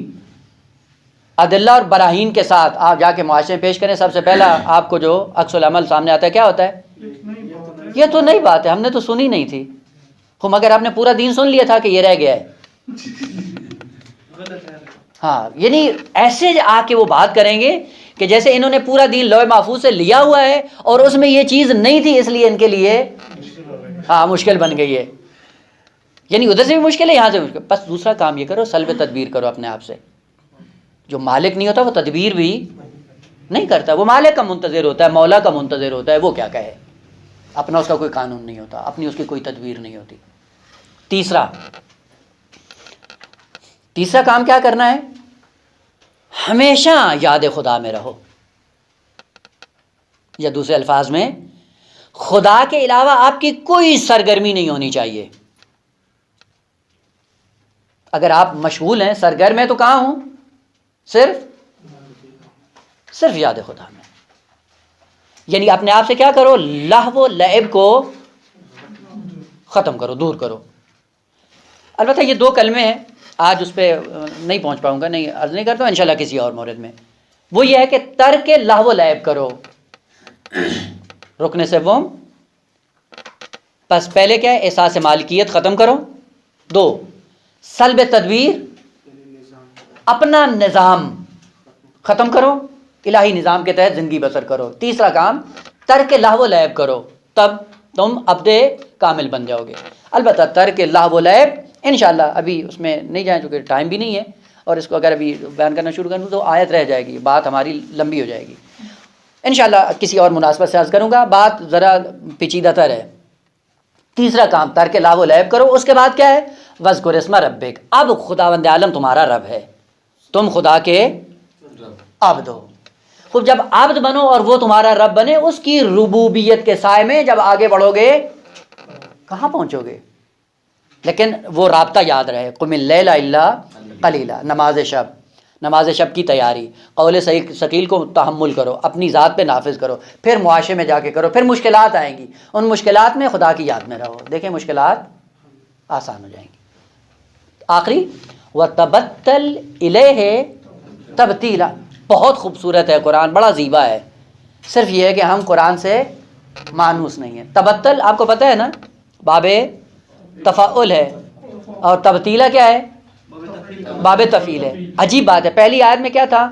[SPEAKER 1] ادلہ اور براہین کے ساتھ، آپ جا کے معاشرے میں پیش کریں، سب سے پہلا آپ کو جو عکس العمل سامنے آتا ہے کیا ہوتا ہے؟ یہ تو نئی بات ہے، ہم نے تو سنی نہیں تھی۔ مگر آپ نے پورا دین سن لیا تھا کہ یہ رہ گیا ہے۔ ہاں، یعنی ایسے آ کے وہ بات کریں گے کہ جیسے انہوں نے پورا دین لوح محفوظ سے لیا ہوا ہے اور اس میں یہ چیز نہیں تھی، اس لیے ان کے لیے مشکل بن گئی ہے۔ یعنی ادھر سے بھی مشکل ہے، یہاں سے مشکل۔ بس دوسرا کام یہ کرو، سلب تدبیر کرو اپنے آپ سے۔ جو مالک نہیں ہوتا وہ تدبیر بھی نہیں کرتا، وہ مالک کا منتظر ہوتا ہے، مولا کا منتظر ہوتا ہے، وہ کیا کہے، اپنا اس کا کوئی قانون نہیں ہوتا، اپنی اس کی کوئی تدبیر نہیں ہوتی۔ تیسرا کام کیا کرنا ہے؟ ہمیشہ یاد خدا میں رہو، یا دوسرے الفاظ میں خدا کے علاوہ آپ کی کوئی سرگرمی نہیں ہونی چاہیے۔ اگر آپ مشغول ہیں سرگرم ہیں تو کہاں ہوں؟ صرف یاد خدا میں۔ یعنی اپنے آپ سے کیا کرو؟ لہو و لعب کو ختم کرو، دور کرو۔ البتہ یہ دو کلمے ہیں، آج اس پہ نہیں پہنچ پاؤں گا، نہیں عرض نہیں کرتا ہوں، انشاءاللہ کسی اور مورد میں۔ وہ یہ ہے کہ ترک لہو و لعب کرو، رکن سوم۔ پس پہلے کیا ہے؟ احساس مالکیت ختم کرو۔ 2، سلب تدبیر، اپنا نظام ختم کرو، الہی نظام کے تحت زندگی بسر کرو۔ تیسرا کام ترک لہو و لعب کرو، تب تم عبد کامل بن جاؤ گے۔ البتہ ترک لہو و لعب انشاءاللہ ابھی اس میں نہیں جائیں چونکہ ٹائم بھی نہیں ہے، اور اس کو اگر ابھی بیان کرنا شروع کروں تو آیت رہ جائے گی، بات ہماری لمبی ہو جائے گی۔ انشاءاللہ کسی اور مناسبت سے عرض کروں گا، بات ذرا پیچیدہ تر ہے۔ تیسرا کام ترک لہو و لعب کرو، اس کے بعد کیا ہے؟ وذکر اسم ربک، اب خداوند عالم تمہارا رب ہے، تم خدا کے عبد ہو۔ خود جب عبد بنو اور وہ تمہارا رب بنے، اس کی ربوبیت کے سائے میں جب آگے بڑھو گے کہاں پہنچو گے؟ لیکن وہ رابطہ یاد رہے، قم اللیل الا قلیلا، نماز شب کی تیاری، قول ثقیل کو تحمل کرو، اپنی ذات پہ نافذ کرو، پھر معاشرے میں جا کے کرو، پھر مشکلات آئیں گی، ان مشکلات میں خدا کی یاد میں رہو، دیکھیں مشکلات آسان ہو جائیں گی۔ آخری وَتَبَتَّلْ إِلَيْهِ تَبْتِيلًا. بہت خوبصورت ہے قرآن، بڑا زیبا ہے، صرف یہ ہے کہ ہم قرآن سے مانوس نہیں ہیں. تبتل آپ کو پتہ ہے نا، باب تفاعل ہے، اور تبتیلا کیا ہے؟ باب تفعیل ہے. عجیب بات ہے، پہلی آیت میں کیا تھا؟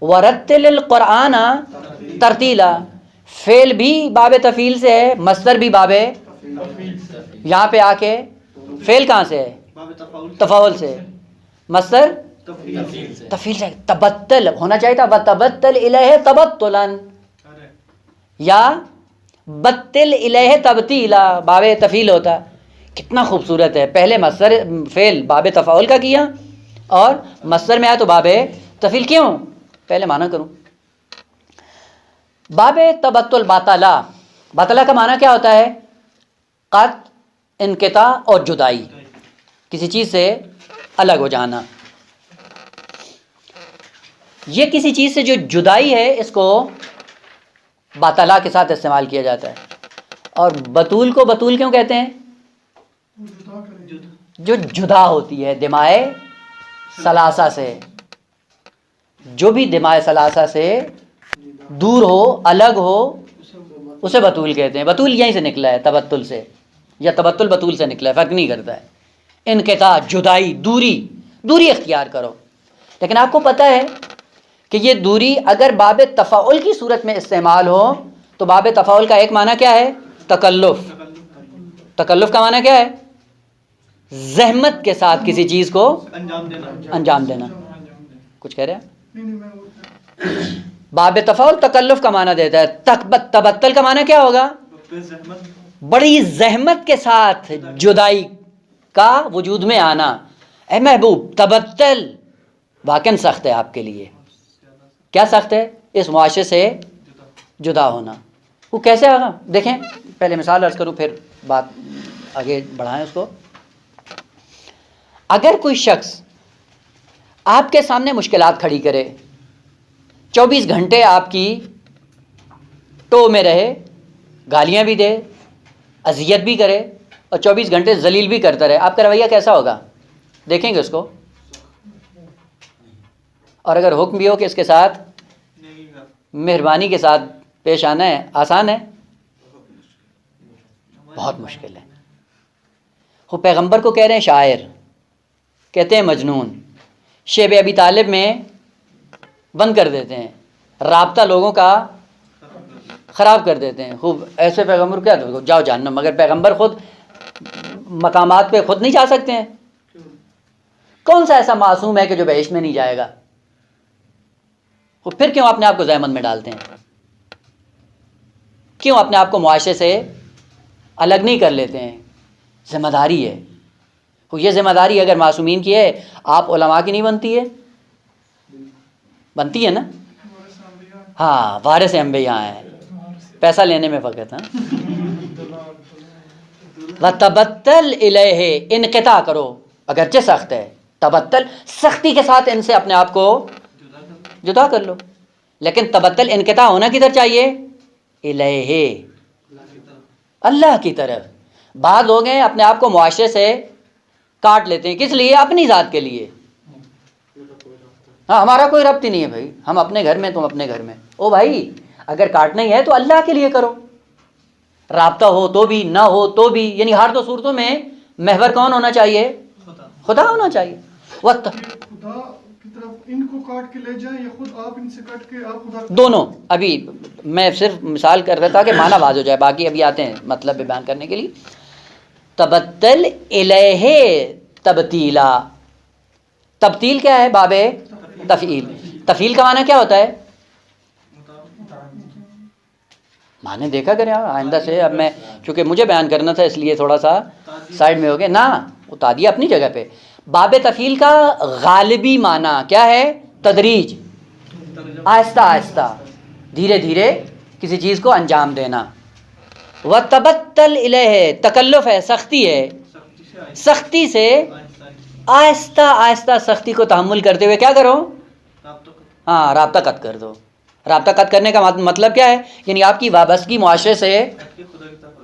[SPEAKER 1] وَرَتِّلِ الْقُرْآنَ ترتیلا. فعل بھی باب تفعیل سے ہے، مصدر بھی باب، یہاں پہ آ کے فعل کہاں سے ہے؟ تفاعل سے. مصدر تفعیل سے. تبتل ہونا چاہیے تھا وَتَبَتَّلْ إِلَيْهِ تَبَتُّلًا، یا بتل الیہ تبتیلا، باب تفعیل ہوتا. کتنا خوبصورت ہے، پہلے مصدر فعل باب تفاعل کا کیا، اور مصدر میں آیا تو باب تفعیل. کیوں؟ پہلے معنی کروں. باب تبتل، باطلا، باطلا کا معنی کیا ہوتا ہے؟ قطع، انقطاع اور جدائی، کسی چیز سے الگ ہو جانا. یہ کسی چیز سے جو جدائی ہے، اس کو باطلا کے ساتھ استعمال کیا جاتا ہے. اور بطول کو بطول کیوں کہتے ہیں؟ جو جدا ہوتی ہے دمائے ثلاثہ سے، جو بھی دمائے ثلاثہ سے دور ہو، الگ ہو، اسے بطول کہتے ہیں. بطول یہیں سے نکلا ہے، تبتل سے، یا تبتل بطول سے نکلا ہے، فرق نہیں کرتا ہے. انقطاع، جدائی، دوری اختیار کرو. لیکن آپ کو پتہ ہے کہ یہ دوری اگر باب تفاعل کی صورت میں استعمال ہو تو باب تفاعل کا ایک معنی کیا ہے؟ تکلف. تکلف کا معنی کیا ہے؟ زحمت کے ساتھ کسی چیز کو انجام دینا. کچھ کہہ رہے ہیں؟ باب تفاعل تکلف کا معنی دیتا ہے. تبتل کا معنی کیا ہوگا؟ بڑی زحمت کے ساتھ جدائی کا وجود میں آنا. اے محبوب، تبتل واقعاً سخت ہے آپ کے لیے. کیا سخت ہے؟ اس معاشرے سے جدا ہونا. وہ کیسے آگا؟ دیکھیں، پہلے مثال عرض کروں پھر بات آگے بڑھائیں اس کو. اگر کوئی شخص آپ کے سامنے مشکلات کھڑی کرے، 24 گھنٹے آپ کی ٹو میں رہے، گالیاں بھی دے، اذیت بھی کرے، اور 24 گھنٹے ذلیل بھی کرتا رہے، آپ کا رویہ کیسا ہوگا؟ دیکھیں گے اس کو. اور اگر حکم بھی ہو کہ اس کے ساتھ مہربانی کے ساتھ پیش آنا ہے، آسان ہے؟ بہت مشکل ہے. وہ پیغمبر کو کہہ رہے ہیں شاعر، کہتے ہیں مجنون. شیب ابی طالب میں بند کر دیتے ہیں، رابطہ لوگوں کا خراب کر دیتے ہیں. خوب ایسے پیغمبر کیا جاؤ جہنم. مگر پیغمبر خود مقامات پہ خود نہیں جا سکتے ہیں. کون سا ایسا معصوم ہے کہ جو بہشت میں نہیں جائے گا؟ وہ پھر کیوں اپنے آپ کو زحمت میں ڈالتے ہیں؟ کیوں اپنے آپ کو معاشرے سے الگ نہیں کر لیتے ہیں؟ ذمہ داری ہے. یہ ذمہ داری اگر معصومین کی ہے، آپ علماء کی نہیں بنتی ہے؟ بنتی ہے نا؟ ہاں، وارث انبیاء ہیں، پیسہ لینے میں فقط. ہاں، وَتَبَتَّلْ إِلَيْهِ، انقطاع کرو، اگرچہ سخت ہے. تبتل، سختی کے ساتھ ان سے اپنے آپ کو جدا کر لو. لیکن تبتل، انقطاع ہونا کدھر چاہیے؟ الیہ، اللہ کی طرف. بعض لوگ ہیں اپنے آپ کو معاشرے سے کاٹ لیتے ہیں. کس لیے؟ اپنی ذات کے لیے. ہاں، ہمارا کوئی ربط ہی نہیں ہے بھائی، ہم اپنے گھر میں، تم اپنے گھر میں. او بھائی، اگر کاٹنا ہی ہے تو اللہ کے لیے کرو. رابطہ ہو تو بھی، نہ ہو تو بھی، یعنی ہر دو صورتوں میں محور کون ہونا چاہیے؟ خدا ہونا چاہیے. وقت
[SPEAKER 2] خدا کی طرف ان کو کاٹ کے لے جائیں یا خود آپ ان سے کٹ کے آپ خدا؟
[SPEAKER 1] دونوں. ابھی میں صرف مثال کر رہا تھا کہ معنی واضح ہو جائے، باقی ابھی آتے ہیں مطلب بیان کرنے کے لیے. تبتل الیہ تبتیلا. تبتیل کیا ہے؟ باب تفعیل. تفعیل کا معنی کیا ہوتا ہے؟ معنی دیکھا کریں آئندہ سے. اب میں چونکہ مجھے بیان کرنا تھا اس لیے تھوڑا سا سائڈ میں ہو گیا نا. اتا دیا اپنی جگہ پہ. باب تفعیل کا غالبی معنی کیا ہے؟ تدریج، آہستہ آہستہ، دھیرے دھیرے کسی چیز کو انجام دینا. وَتَبَتَّلْ إِلَيْهِ، تکلف ہے، سختی ہے. سختی سے آہستہ آہستہ سختی کو تحمل کرتے ہوئے کیا کرو؟ ہاں، رابطہ قطع کر دو. رابطہ قطع کرنے کا مطلب کیا ہے؟ یعنی آپ کی وابستگی معاشرے سے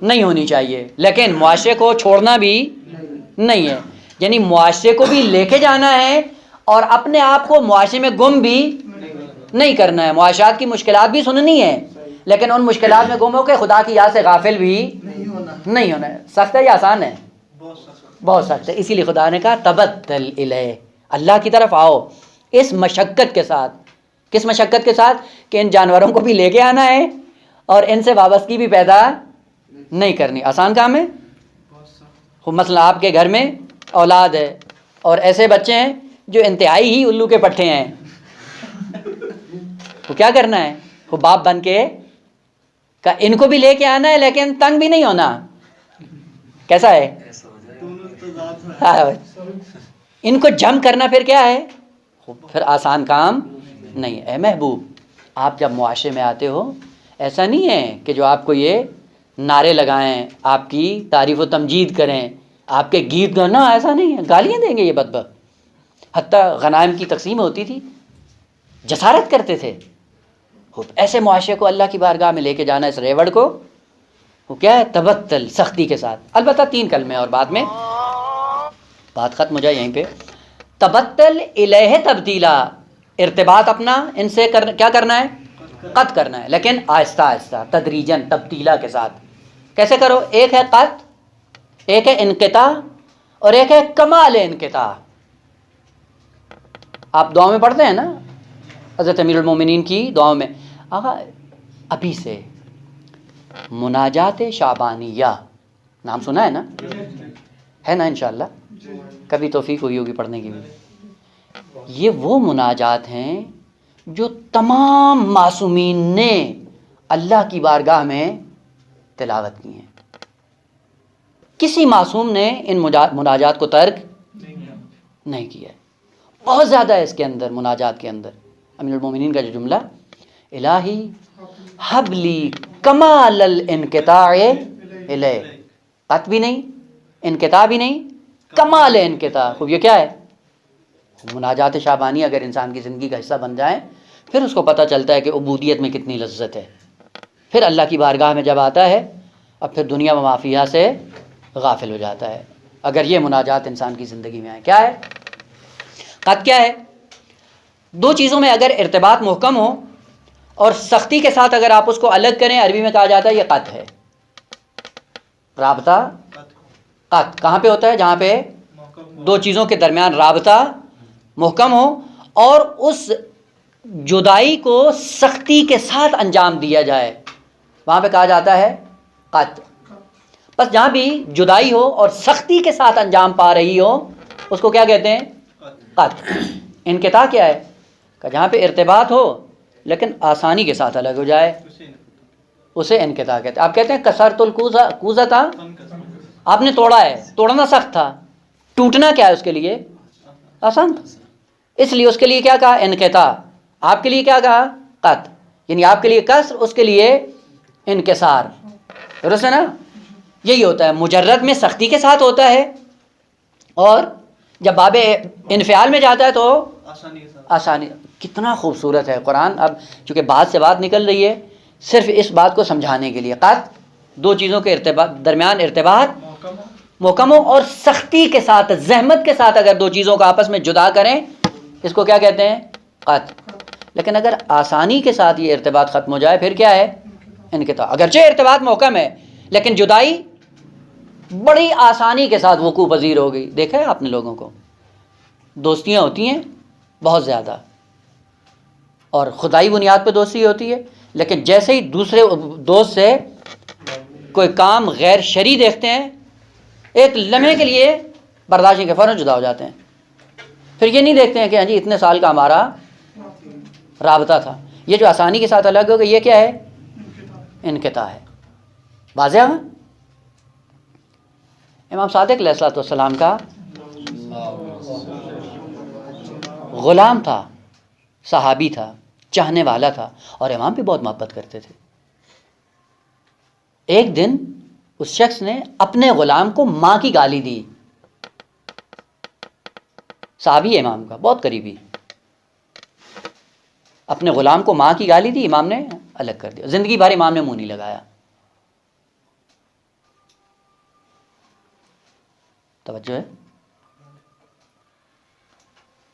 [SPEAKER 1] نہیں ہونی چاہیے، لیکن معاشرے کو چھوڑنا بھی نہیں ہے. یعنی معاشرے کو بھی لے کے جانا ہے، اور اپنے آپ کو معاشرے میں گم بھی نہیں کرنا ہے. معاشرات کی مشکلات بھی سننی ہے لیکن ان مشکلات میں گم ہو کے خدا کی یاد سے غافل بھی نہیں ہونا ہے. سخت ہے یا آسان ہے؟ بہت سخت ہے. اسی لیے خدا نے کہا تبتل الیہ، اللہ کی طرف آؤ اس مشقت کے ساتھ. کس مشقت کے ساتھ؟ کہ ان جانوروں کو بھی لے کے آنا ہے اور ان سے وابستگی بھی پیدا نہیں کرنی. آسان کام ہے؟ مثلا آپ کے گھر میں اولاد ہے اور ایسے بچے ہیں جو انتہائی ہی الو کے پٹھے ہیں، تو کیا کرنا ہے؟ وہ باپ بن کے کہ ان کو بھی لے کے آنا ہے لیکن تنگ بھی نہیں ہونا. کیسا ہے؟ ان کو جم کرنا پھر کیا ہے؟ پھر آسان کام نہیں. اے محبوب، آپ جب معاشرے میں آتے ہو ایسا نہیں ہے کہ جو آپ کو یہ نعرے لگائیں، آپ کی تعریف و تمجید کریں، آپ کے گیت گانا، ایسا نہیں ہے. گالیاں دیں گے یہ بدبخت. حتیٰ غنائم کی تقسیم ہوتی تھی جسارت کرتے تھے. ایسے معاشرے کو اللہ کی بارگاہ میں لے کے جانا، اس ریوڑ کو، وہ کیا ہے؟ تبتل، سختی کے ساتھ. البتہ 3 کلمے اور بعد میں بات ختم ہو جائے یہیں پہ. تبتل الیہ تبتیلا، ارتباط اپنا ان سے کیا کرنا ہے؟ قط کرنا ہے، لیکن آہستہ آہستہ، تدریجاً، تبتیلا کے ساتھ. کیسے کرو؟ ایک ہے قط، ایک ہے انقطاع، اور ایک ہے کمال انقطاع. آپ دعا میں پڑھتے ہیں نا حضرت امیر المومنین کی دعاؤں میں، آقا ابھی سے مناجات شعبانیہ نام سنا ہے نا؟ ہے نا؟ انشاءاللہ کبھی توفیق ہوئی ہوگی پڑھنے کی بھی. یہ وہ مناجات ہیں جو تمام معصومین نے اللہ کی بارگاہ میں تلاوت کی ہیں. کسی معصوم نے ان مناجات کو ترک نہیں کیا ہے. بہت زیادہ ہے اس کے اندر، مناجات کے اندر. امیر المومنین کا جو جملہ، الہی حبلی کمال الانقطاع الیہ، قط بھی نہیں، انقطاع بھی نہیں، کمال انقطاع. خوب یہ کیا ہے؟ مناجات شعبانی اگر انسان کی زندگی کا حصہ بن جائیں پھر اس کو پتہ چلتا ہے کہ عبودیت میں کتنی لذت ہے. پھر اللہ کی بارگاہ میں جب آتا ہے اب پھر دنیا و مافیہ سے غافل ہو جاتا ہے اگر یہ مناجات انسان کی زندگی میں آئے. کیا ہے قط؟ کیا ہے؟ 2 چیزوں میں اگر ارتباط محکم ہو اور سختی کے ساتھ اگر آپ اس کو الگ کریں، عربی میں کہا جاتا ہے یہ قط ہے. رابطہ قط کہاں پہ ہوتا ہے؟ جہاں پہ 2 چیزوں کے درمیان رابطہ محکم ہو اور اس جدائی کو سختی کے ساتھ انجام دیا جائے، وہاں پہ کہا جاتا ہے قط. بس جہاں بھی جدائی ہو اور سختی کے ساتھ انجام پا رہی ہو اس کو کیا کہتے ہیں؟ قط. انقطاع کیا ہے؟ کہ جہاں پہ ارتباط ہو لیکن آسانی کے ساتھ الگ ہو جائے، اسے انقطاع کہتے ہیں. آپ کہتے ہیں کسرت الکوزہ تھا، آپ نے توڑا ہے، توڑنا سخت تھا، ٹوٹنا کیا ہے اس کے لیے؟ آسان تھا. اس لیے اس کے لیے کیا کہا؟ انقطاع. آپ کے لیے کیا کہا؟ قط. یعنی آپ کے لیے کسر، اس کے لیے انکسار. درست ہے نا؟ یہی ہوتا ہے. مجرد میں سختی کے ساتھ ہوتا ہے اور جب باب انفعال میں جاتا ہے تو آسانی. کتنا خوبصورت ہے قرآن. اب چونکہ بات سے بات نکل رہی ہے، صرف اس بات کو سمجھانے کے لیے قط 2 چیزوں کے درمیان ارتباط محکم ہو اور سختی کے ساتھ، زحمت کے ساتھ اگر 2 چیزوں کو آپس میں جدا کریں اس کو کیا کہتے ہیں؟ قط. لیکن اگر آسانی کے ساتھ یہ ارتباط ختم ہو جائے پھر کیا ہے؟ انقطاع. اگرچہ ارتباط محکم ہے لیکن جدائی بڑی آسانی کے ساتھ وقوع پذیر ہو گئی. دیکھا ہے آپ نے لوگوں کو، دوستیاں ہوتی ہیں بہت زیادہ اور خدائی بنیاد پہ دوستی ہوتی ہے، لیکن جیسے ہی دوسرے دوست سے کوئی کام غیر شرعی دیکھتے ہیں ایک لمحے کے لیے برداشت کے فوراً جدا ہو جاتے ہیں. پھر یہ نہیں دیکھتے ہیں کہ ہاں جی اتنے سال کا ہمارا رابطہ تھا. یہ جو آسانی کے ساتھ الگ ہو گئی یہ کیا ہے؟ انقطاع ہے. واضح ہے؟ امام صادق علیہ الصلوۃ والسلام کا غلام تھا، صحابی تھا، چاہنے والا تھا اور امام بھی بہت محبت کرتے تھے. ایک دن اس شخص نے اپنے غلام کو ماں کی گالی دی. صحابی امام کا بہت قریبی، اپنے غلام کو ماں کی گالی دی، امام نے الگ کر دیا. زندگی بھر امام نے منہ نہیں لگایا. توجہ ہے؟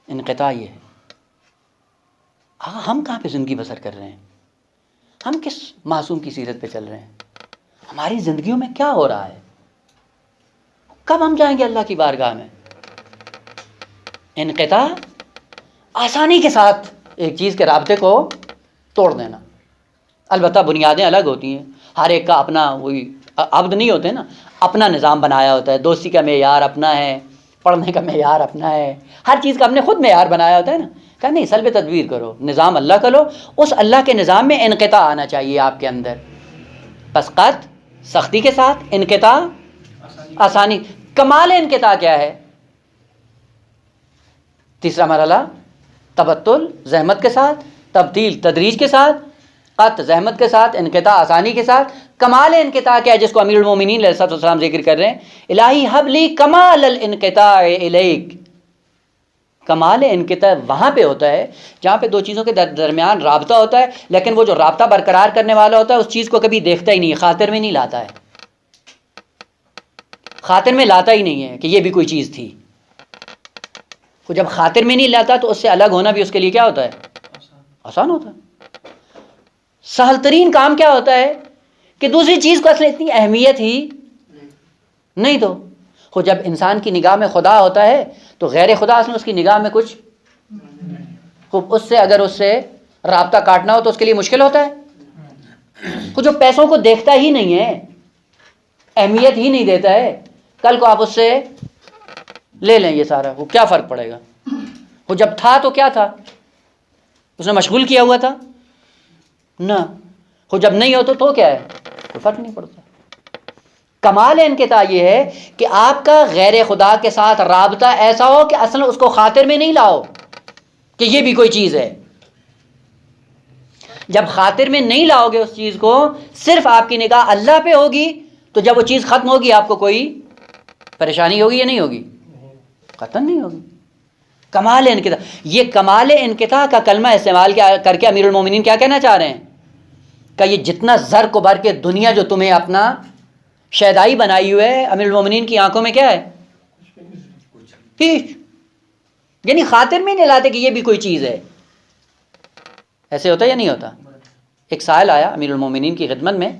[SPEAKER 1] انقطاع یہ ہے. ہم کہاں پہ زندگی بسر کر رہے ہیں؟ ہم کس معصوم کی سیرت پہ چل رہے ہیں؟ ہماری زندگیوں میں کیا ہو رہا ہے؟ کب ہم جائیں گے اللہ کی بارگاہ میں؟ انقطاع آسانی کے ساتھ ایک چیز کے رابطے کو توڑ دینا. البتہ بنیادیں الگ ہوتی ہیں، ہر ایک کا اپنا، وہی عبد نہیں ہوتے نا، اپنا نظام بنایا ہوتا ہے. دوستی کا معیار اپنا ہے، پڑھنے کا معیار اپنا ہے، ہر چیز کا ہم نے خود معیار بنایا ہوتا ہے نا. کہ نہیں، سلب تدبیر کرو، نظام اللہ کا لو. اس اللہ کے نظام میں انقطاع آنا چاہیے آپ کے اندر. پس قط سختی کے ساتھ، انقطاع آسانی. کمال انقطاع کیا ہے؟ تیسرا مرحلہ تبتل زحمت کے ساتھ، تبدیل تدریج کے ساتھ، قط زحمت کے ساتھ، انقطاع آسانی کے ساتھ. کمال انقطاع کیا ہے جس کو امیر المومنین علیہ الصلوۃ والسلام ذکر کر رہے ہیں؟ الہی حب لی کمال الانقطاع الیک. کمال انقطاع وہاں پہ ہوتا ہے جہاں پہ دو چیزوں کے درمیان رابطہ ہوتا ہے، لیکن وہ جو رابطہ برقرار کرنے والا ہوتا ہے اس چیز کو کبھی دیکھتا ہی نہیں، خاطر میں نہیں لاتا ہے، خاطر میں لاتا ہی نہیں ہے کہ یہ بھی کوئی چیز تھی. وہ جب خاطر میں نہیں لاتا تو اس سے الگ ہونا بھی اس کے لیے کیا ہوتا ہے؟ آسان ہوتا ہے. سہل ترین کام کیا ہوتا ہے کہ دوسری چیز کو اصل اتنی اہمیت ہی نہیں دو. وہ جب انسان کی نگاہ میں خدا ہوتا ہے تو غیر خدا اصل اس کی نگاہ میں کچھ، خوب اس سے اگر اس سے رابطہ کاٹنا ہو تو اس کے لیے مشکل ہوتا ہے. وہ جو پیسوں کو دیکھتا ہی نہیں ہے، اہمیت ہی نہیں دیتا ہے، کل کو آپ اس سے لے لیں یہ سارا، وہ کیا فرق پڑے گا؟ وہ جب تھا تو کیا تھا؟ اس نے مشغول کیا ہوا تھا نہ. وہ جب نہیں ہو تو کیا ہے؟ کوئی فرق نہیں پڑتا. کمال انقطاع یہ ہے کہ آپ کا غیر خدا کے ساتھ رابطہ ایسا ہو کہ اصل اس کو خاطر میں نہیں لاؤ کہ یہ بھی کوئی چیز ہے. جب خاطر میں نہیں لاؤ گے اس چیز کو، صرف آپ کی نگاہ اللہ پہ ہوگی، تو جب وہ چیز ختم ہوگی آپ کو کوئی پریشانی ہوگی یا نہیں ہوگی؟ قطعاً نہیں ہوگی. کمال انقطاع، یہ کمال انقطاع کا کلمہ استعمال کر کے امیر المومنین کیا کہنا چاہ رہے ہیں؟ کہ یہ جتنا زر کو بھر کے دنیا جو تمہیں اپنا شیدائی بنائی ہوئے ہے، امیر المومنین کی آنکھوں میں کیا ہے؟ یعنی خاطر میں نہیں لاتے کہ یہ بھی کوئی چیز ہے. ایسے ہوتا یا نہیں ہوتا؟ ایک سائل آیا امیر المومنین کی خدمت میں،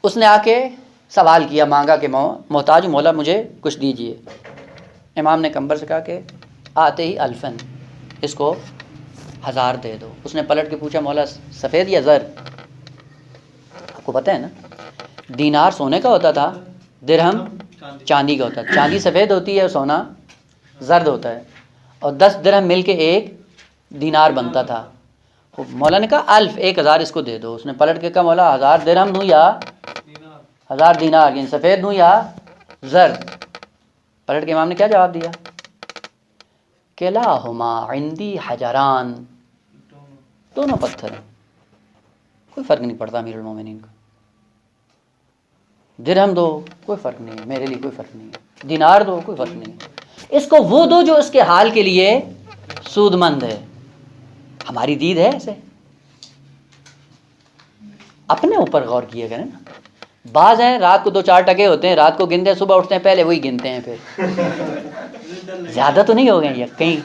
[SPEAKER 1] اس نے آ کے سوال کیا، مانگا کہ محتاج مولا مجھے کچھ دیجئے. امام نے کمبر سے کہا کہ آتے ہی الفن، اس کو 1000 دے دو. اس نے پلٹ کے پوچھا مولا سفید یا زر؟ آپ کو پتہ ہے نا، دینار سونے کا ہوتا تھا، درہم چاندی کا ہوتا ہے. چاندی سفید ہوتی ہے، سونا زرد ہوتا ہے، اور 10 درہم مل کے ایک دینار بنتا تھا. مولا نے کہا 1000 اس کو دے دو. اس نے پلٹ کے کہا مولا 1000 درہم دوں یا 1000 دینار، یعنی سفید دوں یا زرد؟ پلٹ کے امام نے کیا جواب دیا؟ کلاہما عندی حجران، دونوں پتھر ہیں، کوئی فرق نہیں پڑتا امیر المومنین کو. درہم دو کوئی فرق نہیں ہے، میرے لیے کوئی فرق نہیں ہے. دینار دو کوئی فرق نہیں ہے. اس کو وہ دو جو اس کے حال کے لیے سود مند ہے. ہماری دید ہے ایسے؟ اپنے اوپر غور کیے کریں نا. بعض ہیں رات کو 2-4 ٹکے ہوتے ہیں، رات کو گنتے ہیں، صبح اٹھتے ہیں پہلے وہی گنتے ہیں. پھر زیادہ تو نہیں ہو گئے یہ کہیں؟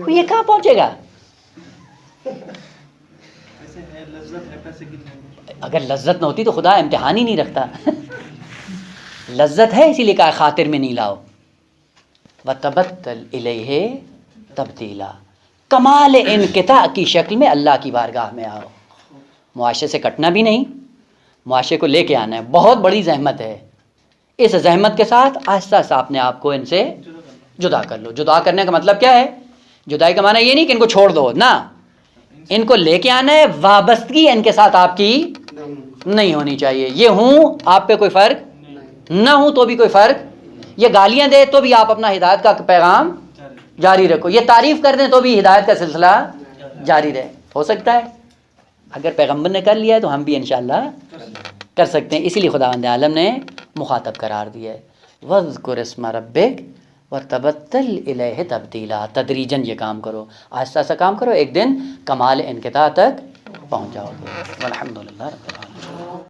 [SPEAKER 1] یہ کہاں پہنچے گا؟ اگر لذت نہ ہوتی تو خدا امتحان ہی نہیں رکھتا. لذت ہے اسی لیے کہا خاطر میں نہیں لاؤ. وَتَبَتَّلْ إِلَيْهِ تَبْتِيلًا، کمال انقطاع کی شکل میں اللہ کی بارگاہ میں آؤ. معاشرے سے کٹنا بھی نہیں، معاشرے کو لے کے آنا ہے. بہت بڑی زحمت ہے. اس زحمت کے ساتھ آہستہ آہستہ اپنے آپ کو ان سے جدا کر لو. جدا کرنے کا مطلب کیا ہے؟ جدائی کا معنی یہ نہیں کہ ان کو چھوڑ دو، نہ، ان کو لے کے آنا ہے. وابستگی ان کے ساتھ آپ کی نہیں ہونی چاہیے. یہ ہوں آپ پہ کوئی فرق، نہ ہوں تو بھی کوئی فرق. یہ گالیاں دے تو بھی آپ اپنا ہدایت کا پیغام جاری رکھو. یہ تعریف کر دیں تو بھی ہدایت کا سلسلہ جاری رہے. ہو سکتا ہے اگر پیغمبر نے کر لیا ہے تو ہم بھی انشاءاللہ کر سکتے ہیں. اسی لیے خداوند عالم نے مخاطب قرار دیا ہے. وَاذْكُرِ اسْمَ رَبِّكَ وَتَبَتَّلْ إِلَيْهِ تَبْتِيلًا. تدریجاً یہ کام کرو، آہستہ آہستہ کام کرو، ایک دن کمال انقطاع تک پہنچ جاؤ گے. والحمدللہ رب العالمین.